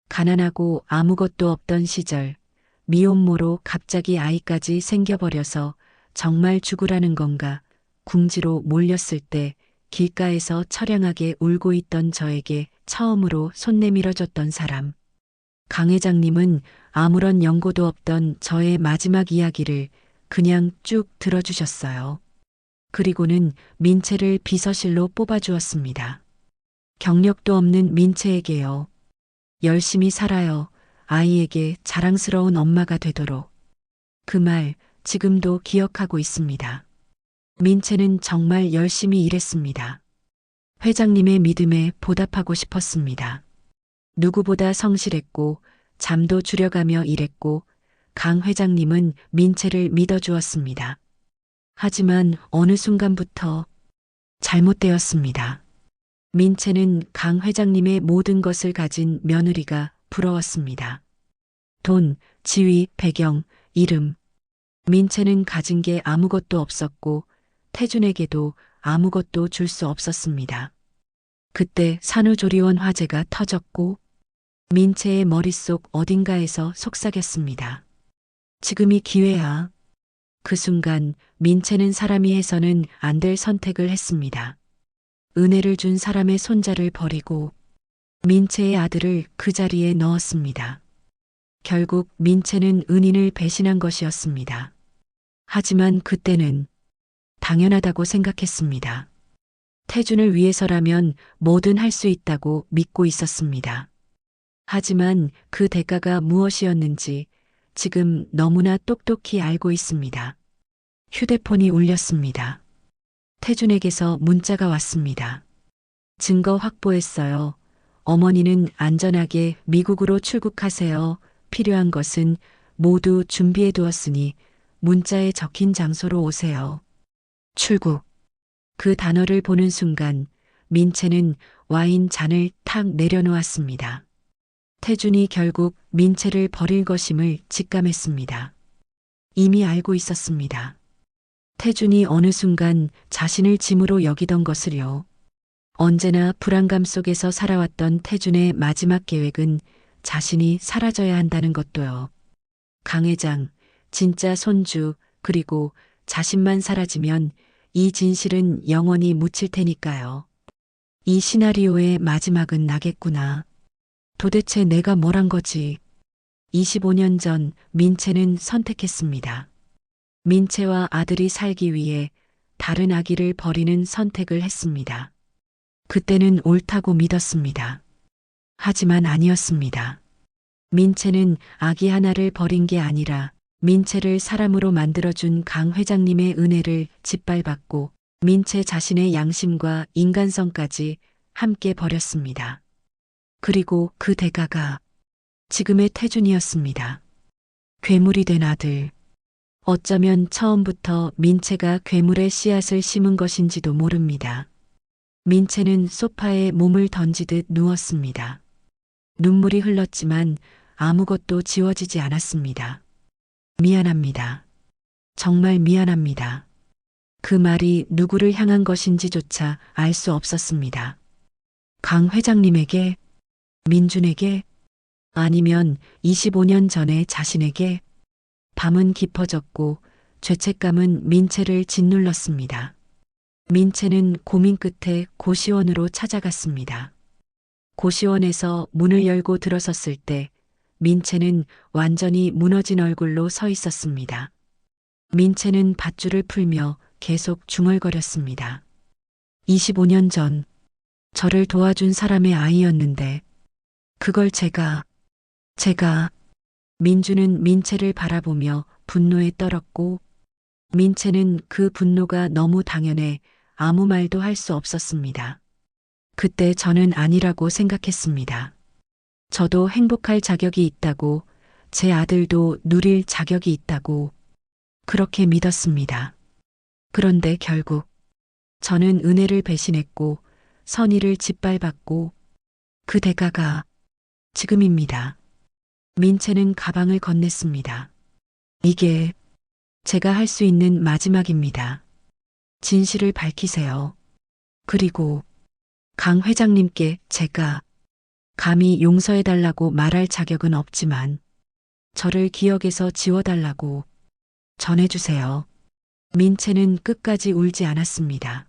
가난하고 아무것도 없던 시절 미혼모로 갑자기 아이까지 생겨버려서 정말 죽으라는 건가 궁지로 몰렸을 때 길가에서 처량하게 울고 있던 저에게 처음으로 손 내밀어줬던 사람. 강 회장님은 아무런 연고도 없던 저의 마지막 이야기를 그냥 쭉 들어주셨어요. 그리고는 민채를 비서실로 뽑아주었습니다. 경력도 없는 민채에게요. 열심히 살아요. 아이에게 자랑스러운 엄마가 되도록. 그 말 지금도 기억하고 있습니다. 민채는 정말 열심히 일했습니다. 회장님의 믿음에 보답하고 싶었습니다. 누구보다 성실했고 잠도 줄여가며 일했고 강 회장님은 민채를 믿어주었습니다. 하지만 어느 순간부터 잘못되었습니다. 민채는 강 회장님의 모든 것을 가진 며느리가 부러웠습니다. 돈, 지위, 배경, 이름. 민채는 가진 게 아무것도 없었고 태준에게도 아무것도 줄 수 없었습니다. 그때 산후조리원 화재가 터졌고 민채의 머릿속 어딘가에서 속삭였습니다. 지금이 기회야. 그 순간 민채는 사람이 해서는 안 될 선택을 했습니다. 은혜를 준 사람의 손자를 버리고 민채의 아들을 그 자리에 넣었습니다. 결국 민채는 은인을 배신한 것이었습니다. 하지만 그때는 당연하다고 생각했습니다. 태준을 위해서라면 뭐든 할 수 있다고 믿고 있었습니다. 하지만 그 대가가 무엇이었는지 지금 너무나 똑똑히 알고 있습니다. 휴대폰이 울렸습니다. 태준에게서 문자가 왔습니다. 증거 확보했어요. 어머니는 안전하게 미국으로 출국하세요. 필요한 것은 모두 준비해 두었으니 문자에 적힌 장소로 오세요. 출국. 그 단어를 보는 순간 민채는 와인 잔을 탁 내려놓았습니다. 태준이 결국 민채를 버릴 것임을 직감했습니다. 이미 알고 있었습니다. 태준이 어느 순간 자신을 짐으로 여기던 것을요. 언제나 불안감 속에서 살아왔던 태준의 마지막 계획은 자신이 사라져야 한다는 것도요. 강 회장, 진짜 손주, 그리고 자신만 사라지면 이 진실은 영원히 묻힐 테니까요. 이 시나리오의 마지막은 나겠구나. 도대체 내가 뭘 한 거지? 25년 전 민채는 선택했습니다. 민채와 아들이 살기 위해 다른 아기를 버리는 선택을 했습니다. 그때는 옳다고 믿었습니다. 하지만 아니었습니다. 민채는 아기 하나를 버린 게 아니라 민채를 사람으로 만들어준 강 회장님의 은혜를 짓밟았고 민채 자신의 양심과 인간성까지 함께 버렸습니다. 그리고 그 대가가 지금의 태준이었습니다. 괴물이 된 아들. 어쩌면 처음부터 민채가 괴물의 씨앗을 심은 것인지도 모릅니다. 민채는 소파에 몸을 던지듯 누웠습니다. 눈물이 흘렀지만 아무것도 지워지지 않았습니다. 미안합니다. 정말 미안합니다. 그 말이 누구를 향한 것인지조차 알 수 없었습니다. 강 회장님에게, 민준에게, 아니면 25년 전의 자신에게. 밤은 깊어졌고 죄책감은 민채를 짓눌렀습니다. 민채는 고민 끝에 고시원으로 찾아갔습니다. 고시원에서 문을 열고 들어섰을 때 민채는 완전히 무너진 얼굴로 서 있었습니다. 민채는 밧줄을 풀며 계속 중얼거렸습니다. 25년 전 저를 도와준 사람의 아이였는데 그걸 제가 민주는 민채를 바라보며 분노에 떨었고 민채는 그 분노가 너무 당연해 아무 말도 할 수 없었습니다. 그때 저는 아니라고 생각했습니다. 저도 행복할 자격이 있다고, 제 아들도 누릴 자격이 있다고 그렇게 믿었습니다. 그런데 결국 저는 은혜를 배신했고 선의를 짓밟았고 그 대가가 지금입니다. 민채는 가방을 건넸습니다. 이게 제가 할 수 있는 마지막입니다. 진실을 밝히세요. 그리고 강 회장님께 제가 감히 용서해달라고 말할 자격은 없지만 저를 기억에서 지워달라고 전해주세요. 민채는 끝까지 울지 않았습니다.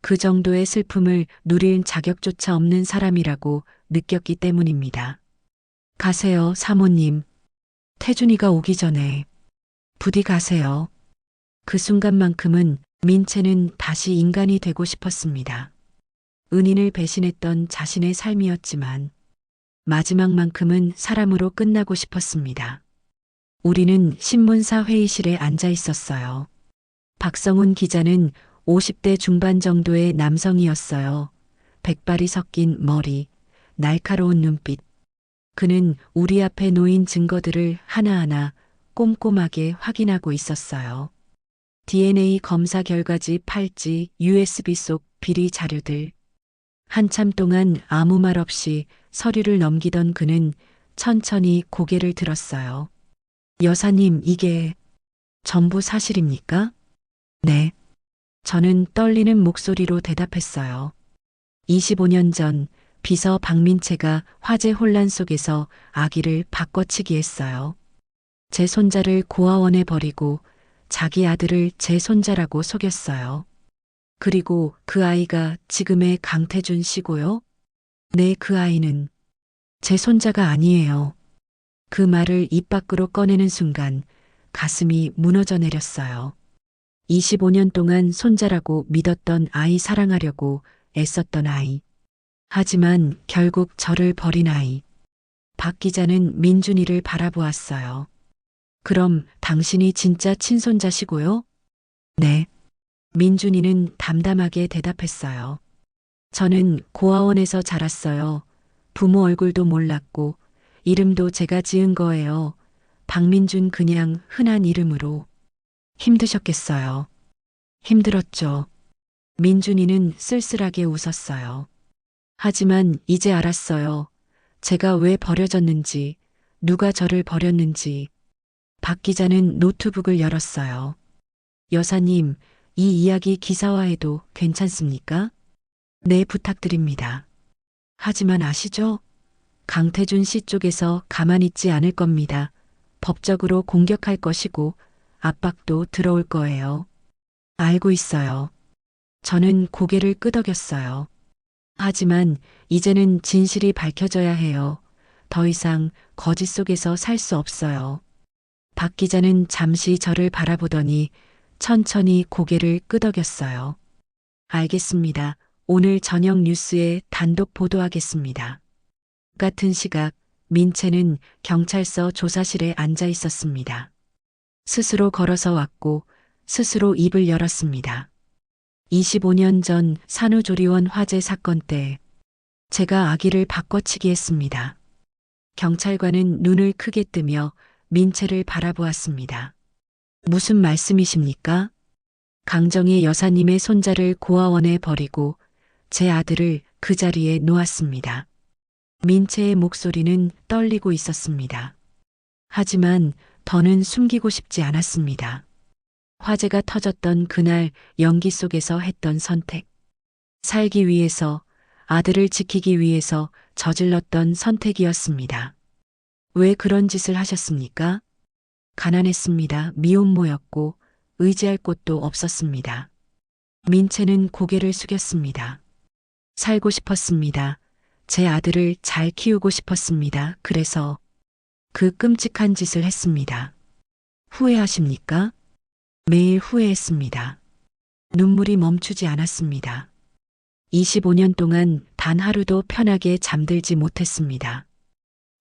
그 정도의 슬픔을 누릴 자격조차 없는 사람이라고 느꼈기 때문입니다. 가세요, 사모님. 태준이가 오기 전에 부디 가세요. 그 순간만큼은 민채는 다시 인간이 되고 싶었습니다. 은인을 배신했던 자신의 삶이었지만 마지막만큼은 사람으로 끝나고 싶었습니다. 우리는 신문사 회의실에 앉아 있었어요. 박성훈 기자는 50대 중반 정도의 남성이었어요. 백발이 섞인 머리, 날카로운 눈빛. 그는 우리 앞에 놓인 증거들을 하나하나 꼼꼼하게 확인하고 있었어요. DNA 검사 결과지, 팔찌, USB 속 비리 자료들. 한참 동안 아무 말 없이 서류를 넘기던 그는 천천히 고개를 들었어요. 여사님, 이게 전부 사실입니까? 네. 저는 떨리는 목소리로 대답했어요. 25년 전 비서 박민채가 화재 혼란 속에서 아기를 바꿔치기 했어요. 제 손자를 고아원에 버리고 자기 아들을 제 손자라고 속였어요. 그리고 그 아이가 지금의 강태준 씨고요. 네, 그 아이는 제 손자가 아니에요. 그 말을 입 밖으로 꺼내는 순간 가슴이 무너져 내렸어요. 25년 동안 손자라고 믿었던 아이, 사랑하려고 애썼던 아이. 하지만 결국 저를 버린 아이. 박 기자는 민준이를 바라보았어요. 그럼 당신이 진짜 친손자시고요? 네. 민준이는 담담하게 대답했어요. 저는 고아원에서 자랐어요. 부모 얼굴도 몰랐고 이름도 제가 지은 거예요. 박민준, 그냥 흔한 이름으로. 힘드셨겠어요. 힘들었죠. 민준이는 쓸쓸하게 웃었어요. 하지만 이제 알았어요. 제가 왜 버려졌는지, 누가 저를 버렸는지. 박 기자는 노트북을 열었어요. 여사님, 이 이야기 기사화해도 괜찮습니까? 네, 부탁드립니다. 하지만 아시죠? 강태준 씨 쪽에서 가만히 있지 않을 겁니다. 법적으로 공격할 것이고 압박도 들어올 거예요. 알고 있어요. 저는 고개를 끄덕였어요. 하지만 이제는 진실이 밝혀져야 해요. 더 이상 거짓 속에서 살 수 없어요. 박 기자는 잠시 저를 바라보더니 천천히 고개를 끄덕였어요. 알겠습니다. 오늘 저녁 뉴스에 단독 보도하겠습니다. 같은 시각 민채는 경찰서 조사실에 앉아 있었습니다. 스스로 걸어서 왔고 스스로 입을 열었습니다. 25년 전 산후조리원 화재 사건 때 제가 아기를 바꿔치기 했습니다. 경찰관은 눈을 크게 뜨며 민채를 바라보았습니다. 무슨 말씀이십니까? 강정희 여사님의 손자를 고아원에 버리고 제 아들을 그 자리에 놓았습니다. 민채의 목소리는 떨리고 있었습니다. 하지만 더는 숨기고 싶지 않았습니다. 화재가 터졌던 그날 연기 속에서 했던 선택. 살기 위해서, 아들을 지키기 위해서 저질렀던 선택이었습니다. 왜 그런 짓을 하셨습니까? 가난했습니다. 미혼모였고 의지할 곳도 없었습니다. 민채는 고개를 숙였습니다. 살고 싶었습니다. 제 아들을 잘 키우고 싶었습니다. 그래서 그 끔찍한 짓을 했습니다. 후회하십니까? 매일 후회했습니다. 눈물이 멈추지 않았습니다. 25년 동안 단 하루도 편하게 잠들지 못했습니다.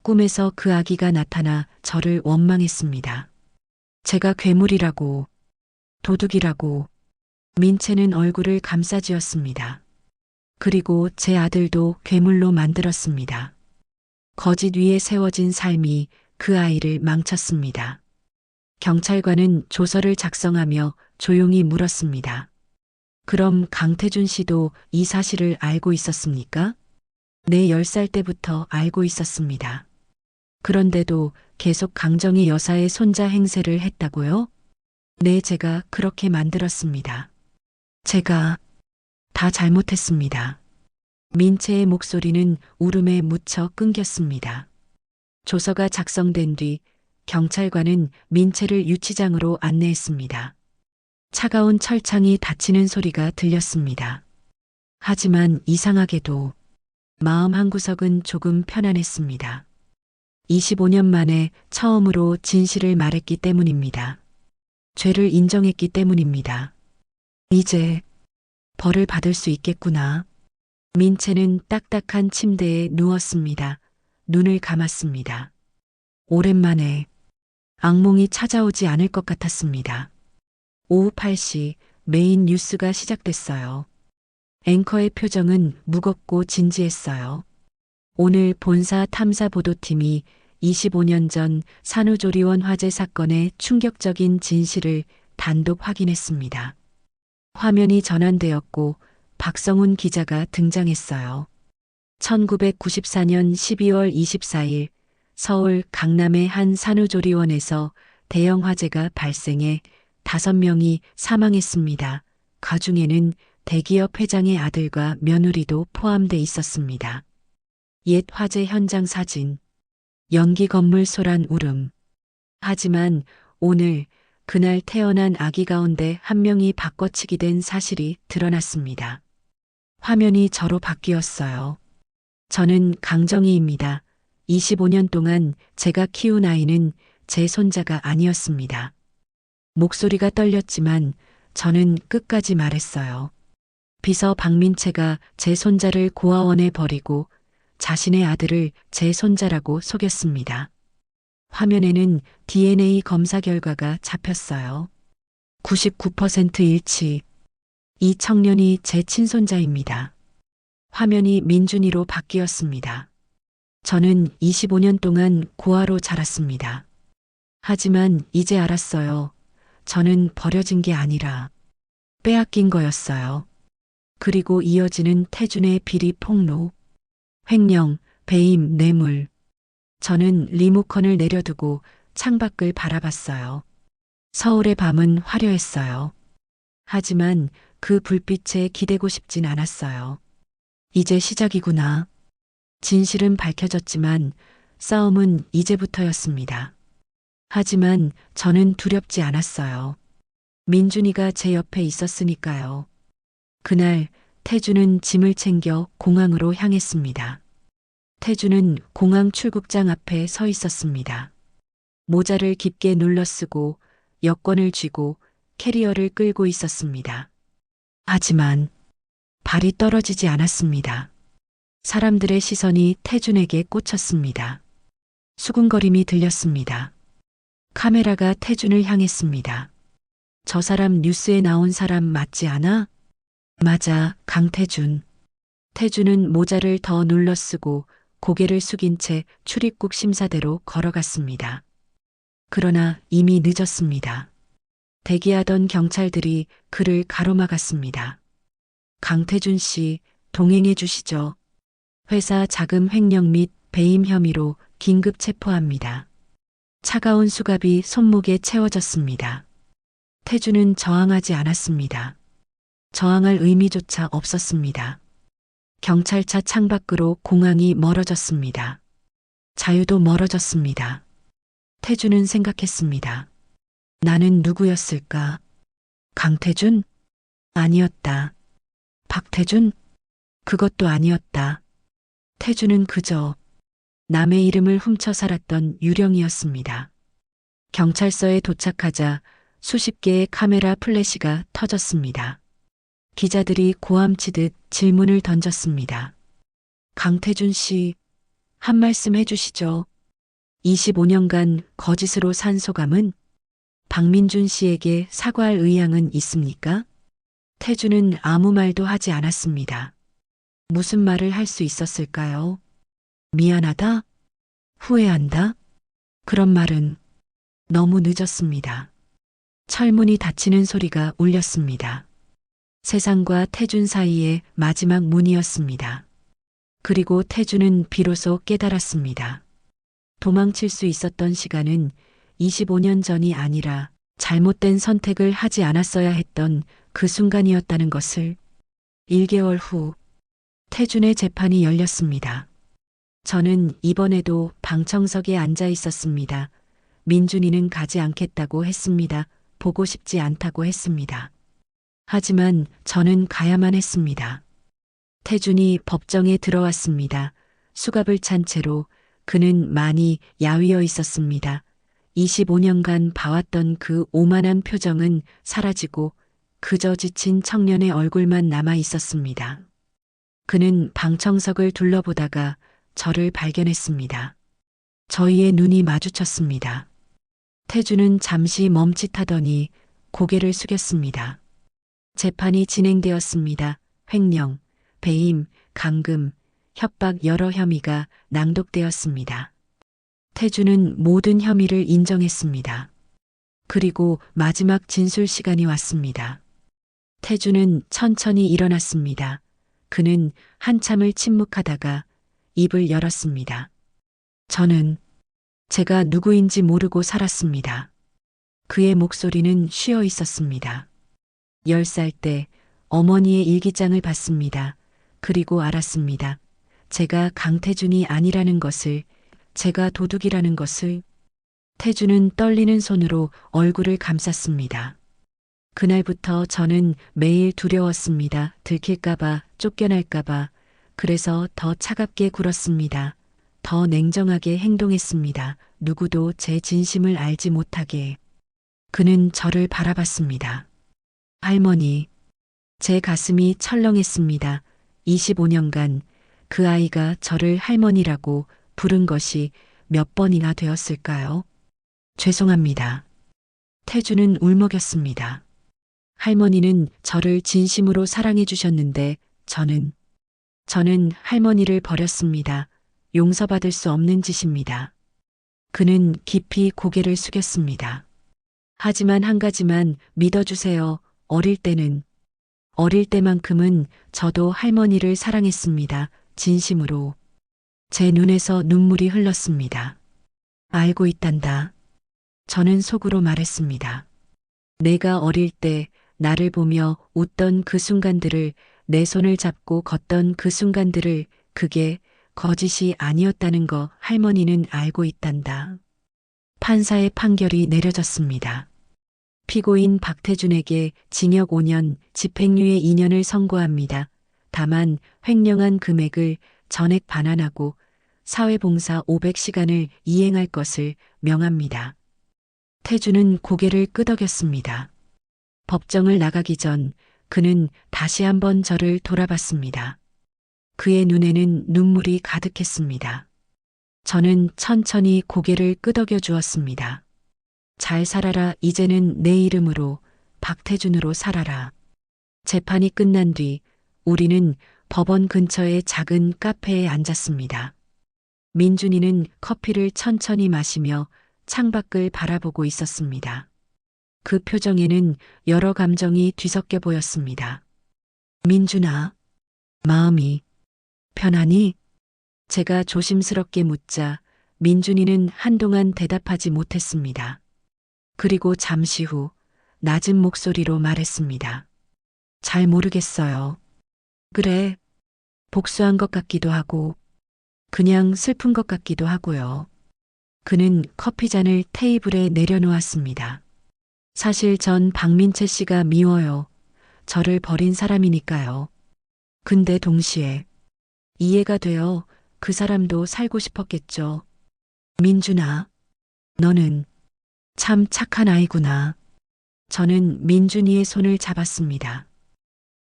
꿈에서 그 아기가 나타나 저를 원망했습니다. 제가 괴물이라고, 도둑이라고. 민채는 얼굴을 감싸쥐었습니다. 그리고 제 아들도 괴물로 만들었습니다. 거짓 위에 세워진 삶이 그 아이를 망쳤습니다. 경찰관은 조서를 작성하며 조용히 물었습니다. 그럼 강태준 씨도 이 사실을 알고 있었습니까? 네, 10살 때부터 알고 있었습니다. 그런데도 계속 강정희 여사의 손자 행세를 했다고요? 네, 제가 그렇게 만들었습니다. 제가 다 잘못했습니다. 민채의 목소리는 울음에 묻혀 끊겼습니다. 조서가 작성된 뒤 경찰관은 민채를 유치장으로 안내했습니다. 차가운 철창이 닫히는 소리가 들렸습니다. 하지만 이상하게도 마음 한구석은 조금 편안했습니다. 25년 만에 처음으로 진실을 말했기 때문입니다. 죄를 인정했기 때문입니다. 이제 벌을 받을 수 있겠구나. 민채는 딱딱한 침대에 누웠습니다. 눈을 감았습니다. 오랜만에 악몽이 찾아오지 않을 것 같았습니다. 오후 8시 메인 뉴스가 시작됐어요. 앵커의 표정은 무겁고 진지했어요. 오늘 본사 탐사보도팀이 25년 전 산후조리원 화재 사건의 충격적인 진실을 단독 확인했습니다. 화면이 전환되었고 박성훈 기자가 등장했어요. 1994년 12월 24일 서울 강남의 한 산후조리원에서 대형 화재가 발생해 5명이 사망했습니다. 가중에는 대기업 회장의 아들과 며느리도 포함돼 있었습니다. 옛 화재 현장 사진, 연기 건물 소란 울음. 하지만 오늘 그날 태어난 아기 가운데 한 명이 바꿔치기 된 사실이 드러났습니다. 화면이 저로 바뀌었어요. 저는 강정희입니다. 25년 동안 제가 키운 아이는 제 손자가 아니었습니다. 목소리가 떨렸지만 저는 끝까지 말했어요. 비서 박민채가 제 손자를 고아원에 버리고 자신의 아들을 제 손자라고 속였습니다. 화면에는 DNA 검사 결과가 잡혔어요. 99% 일치. 이 청년이 제 친손자입니다. 화면이 민준이로 바뀌었습니다. 저는 25년 동안 고아로 자랐습니다. 하지만 이제 알았어요. 저는 버려진 게 아니라 빼앗긴 거였어요. 그리고 이어지는 태준의 비리 폭로, 횡령, 배임, 뇌물. 저는 리모컨을 내려두고 창밖을 바라봤어요. 서울의 밤은 화려했어요. 하지만 그 불빛에 기대고 싶진 않았어요. 이제 시작이구나. 진실은 밝혀졌지만 싸움은 이제부터였습니다. 하지만 저는 두렵지 않았어요. 민준이가 제 옆에 있었으니까요. 그날 태주는 짐을 챙겨 공항으로 향했습니다. 태주는 공항 출국장 앞에 서 있었습니다. 모자를 깊게 눌러 쓰고 여권을 쥐고 캐리어를 끌고 있었습니다. 하지만 발이 떨어지지 않았습니다. 사람들의 시선이 태준에게 꽂혔습니다. 수군거림이 들렸습니다. 카메라가 태준을 향했습니다. 저 사람 뉴스에 나온 사람 맞지 않아? 맞아, 강태준. 태준은 모자를 더 눌러 쓰고 고개를 숙인 채 출입국 심사대로 걸어갔습니다. 그러나 이미 늦었습니다. 대기하던 경찰들이 그를 가로막았습니다. 강태준 씨, 동행해 주시죠. 회사 자금 횡령 및 배임 혐의로 긴급 체포합니다. 차가운 수갑이 손목에 채워졌습니다. 태준은 저항하지 않았습니다. 저항할 의미조차 없었습니다. 경찰차 창밖으로 공항이 멀어졌습니다. 자유도 멀어졌습니다. 태준은 생각했습니다. 나는 누구였을까? 강태준? 아니었다. 박태준? 그것도 아니었다. 태준은 그저 남의 이름을 훔쳐 살았던 유령이었습니다. 경찰서에 도착하자 수십 개의 카메라 플래시가 터졌습니다. 기자들이 고함치듯 질문을 던졌습니다. 강태준 씨, 한 말씀 해주시죠. 25년간 거짓으로 산 소감은? 박민준 씨에게 사과할 의향은 있습니까? 태준은 아무 말도 하지 않았습니다. 무슨 말을 할 수 있었을까요? 미안하다? 후회한다? 그런 말은 너무 늦었습니다. 철문이 닫히는 소리가 울렸습니다. 세상과 태준 사이의 마지막 문이었습니다. 그리고 태준은 비로소 깨달았습니다. 도망칠 수 있었던 시간은 25년 전이 아니라 잘못된 선택을 하지 않았어야 했던 그 순간이었다는 것을. 1개월 후 태준의 재판이 열렸습니다. 저는 이번에도 방청석에 앉아 있었습니다. 민준이는 가지 않겠다고 했습니다. 보고 싶지 않다고 했습니다. 하지만 저는 가야만 했습니다. 태준이 법정에 들어왔습니다. 수갑을 찬 채로 그는 많이 야위어 있었습니다. 25년간 봐왔던 그 오만한 표정은 사라지고 그저 지친 청년의 얼굴만 남아 있었습니다. 그는 방청석을 둘러보다가 저를 발견했습니다. 저희의 눈이 마주쳤습니다. 태준은 잠시 멈칫하더니 고개를 숙였습니다. 재판이 진행되었습니다. 횡령, 배임, 감금, 협박 여러 혐의가 낭독되었습니다. 태준은 모든 혐의를 인정했습니다. 그리고 마지막 진술 시간이 왔습니다. 태준은 천천히 일어났습니다. 그는 한참을 침묵하다가 입을 열었습니다. 저는 제가 누구인지 모르고 살았습니다. 그의 목소리는 쉬어 있었습니다. 10살 때 어머니의 일기장을 봤습니다. 그리고 알았습니다. 제가 강태준이 아니라는 것을, 제가 도둑이라는 것을. 태준은 떨리는 손으로 얼굴을 감쌌습니다. 그날부터 저는 매일 두려웠습니다. 들킬까봐, 쫓겨날까봐. 그래서 더 차갑게 굴었습니다. 더 냉정하게 행동했습니다. 누구도 제 진심을 알지 못하게. 그는 저를 바라봤습니다. 할머니. 제 가슴이 철렁했습니다. 25년간 그 아이가 저를 할머니라고 부른 것이 몇 번이나 되었을까요? 죄송합니다. 태준은 울먹였습니다. 할머니는 저를 진심으로 사랑해 주셨는데 저는 할머니를 버렸습니다. 용서받을 수 없는 짓입니다. 그는 깊이 고개를 숙였습니다. 하지만 한 가지만 믿어주세요. 어릴 때만큼은 저도 할머니를 사랑했습니다. 진심으로. 제 눈에서 눈물이 흘렀습니다. 알고 있단다. 저는 속으로 말했습니다. 내가 어릴 때 나를 보며 웃던 그 순간들을, 내 손을 잡고 걷던 그 순간들을, 그게 거짓이 아니었다는 거 할머니는 알고 있단다. 판사의 판결이 내려졌습니다. 피고인 박태준에게 징역 5년, 집행유예 2년을 선고합니다. 다만 횡령한 금액을 전액 반환하고 사회봉사 500시간을 이행할 것을 명합니다. 태주는 고개를 끄덕였습니다. 법정을 나가기 전 그는 다시 한번 저를 돌아봤습니다. 그의 눈에는 눈물이 가득했습니다. 저는 천천히 고개를 끄덕여 주었습니다. 잘 살아라. 이제는 내 이름으로 박태준으로 살아라. 재판이 끝난 뒤 우리는 법원 근처의 작은 카페에 앉았습니다. 민준이는 커피를 천천히 마시며 창밖을 바라보고 있었습니다. 그 표정에는 여러 감정이 뒤섞여 보였습니다. 민준아, 마음이 편하니? 제가 조심스럽게 묻자 민준이는 한동안 대답하지 못했습니다. 그리고 잠시 후 낮은 목소리로 말했습니다. 잘 모르겠어요. 그래, 복수한 것 같기도 하고 그냥 슬픈 것 같기도 하고요. 그는 커피잔을 테이블에 내려놓았습니다. 사실 전 박민채 씨가 미워요. 저를 버린 사람이니까요. 근데 동시에 이해가 돼요. 그 사람도 살고 싶었겠죠. 민준아, 너는 참 착한 아이구나. 저는 민준이의 손을 잡았습니다.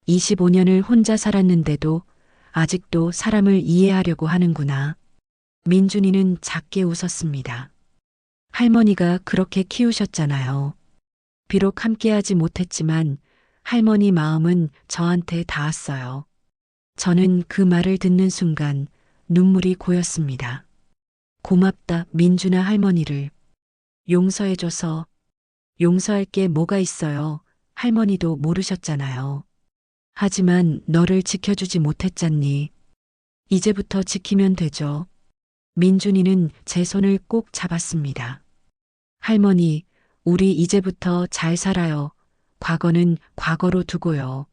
25년을 혼자 살았는데도 아직도 사람을 이해하려고 하는구나. 민준이는 작게 웃었습니다. 할머니가 그렇게 키우셨잖아요. 비록 함께하지 못했지만 할머니 마음은 저한테 닿았어요. 저는 그 말을 듣는 순간 눈물이 고였습니다. 고맙다, 민준아. 할머니를 용서해줘서. 용서할 게 뭐가 있어요. 할머니도 모르셨잖아요. 하지만 너를 지켜주지 못했잖니. 이제부터 지키면 되죠. 민준이는 제 손을 꼭 잡았습니다. 할머니, 우리 이제부터 잘 살아요. 과거는 과거로 두고요.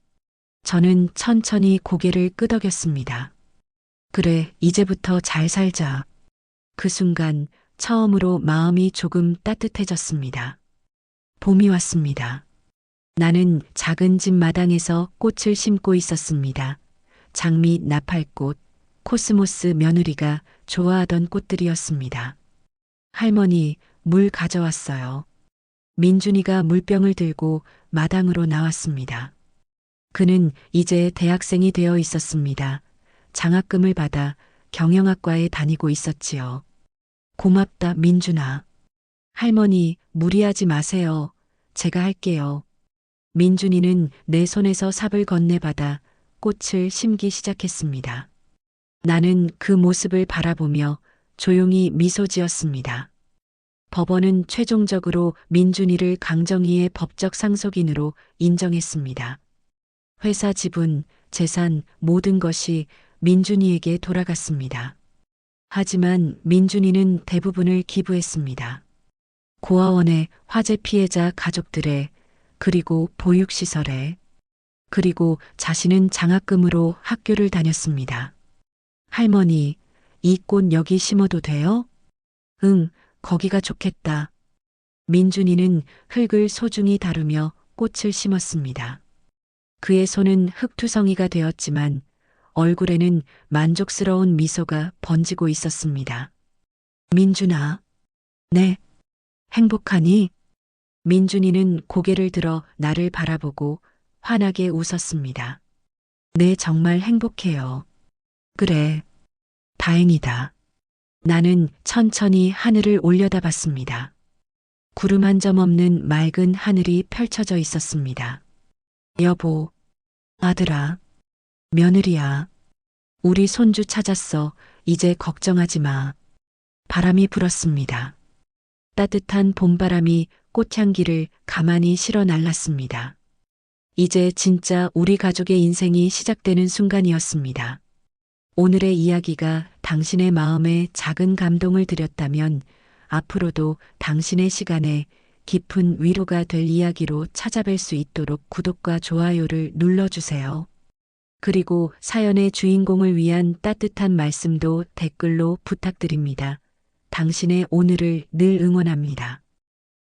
저는 천천히 고개를 끄덕였습니다. 그래, 이제부터 잘 살자. 그 순간 처음으로 마음이 조금 따뜻해졌습니다. 봄이 왔습니다. 나는 작은 집 마당에서 꽃을 심고 있었습니다. 장미, 나팔꽃, 코스모스, 며느리가 좋아하던 꽃들이었습니다. 할머니, 물 가져왔어요. 민준이가 물병을 들고 마당으로 나왔습니다. 그는 이제 대학생이 되어 있었습니다. 장학금을 받아 경영학과에 다니고 있었지요. 고맙다, 민준아. 할머니, 무리하지 마세요. 제가 할게요. 민준이는 내 손에서 삽을 건네받아 꽃을 심기 시작했습니다. 나는 그 모습을 바라보며 조용히 미소 지었습니다. 법원은 최종적으로 민준이를 강정희의 법적 상속인으로 인정했습니다. 회사 지분, 재산, 모든 것이 민준이에게 돌아갔습니다. 하지만 민준이는 대부분을 기부했습니다. 고아원의 화재 피해자 가족들의, 그리고 보육시설에, 그리고 자신은 장학금으로 학교를 다녔습니다. 할머니, 이 꽃 여기 심어도 돼요? 응, 거기가 좋겠다. 민준이는 흙을 소중히 다루며 꽃을 심었습니다. 그의 손은 흙투성이가 되었지만 얼굴에는 만족스러운 미소가 번지고 있었습니다. 민준아, 네, 행복하니? 민준이는 고개를 들어 나를 바라보고 환하게 웃었습니다. 네, 정말 행복해요. 그래, 다행이다. 나는 천천히 하늘을 올려다봤습니다. 구름 한 점 없는 맑은 하늘이 펼쳐져 있었습니다. 여보, 아들아, 며느리야, 우리 손주 찾았어. 이제 걱정하지 마. 바람이 불었습니다. 따뜻한 봄바람이 꽃향기를 가만히 실어 날랐습니다. 이제 진짜 우리 가족의 인생이 시작되는 순간이었습니다. 오늘의 이야기가 당신의 마음에 작은 감동을 드렸다면 앞으로도 당신의 시간에 깊은 위로가 될 이야기로 찾아뵐 수 있도록 구독과 좋아요를 눌러주세요. 그리고 사연의 주인공을 위한 따뜻한 말씀도 댓글로 부탁드립니다. 당신의 오늘을 늘 응원합니다.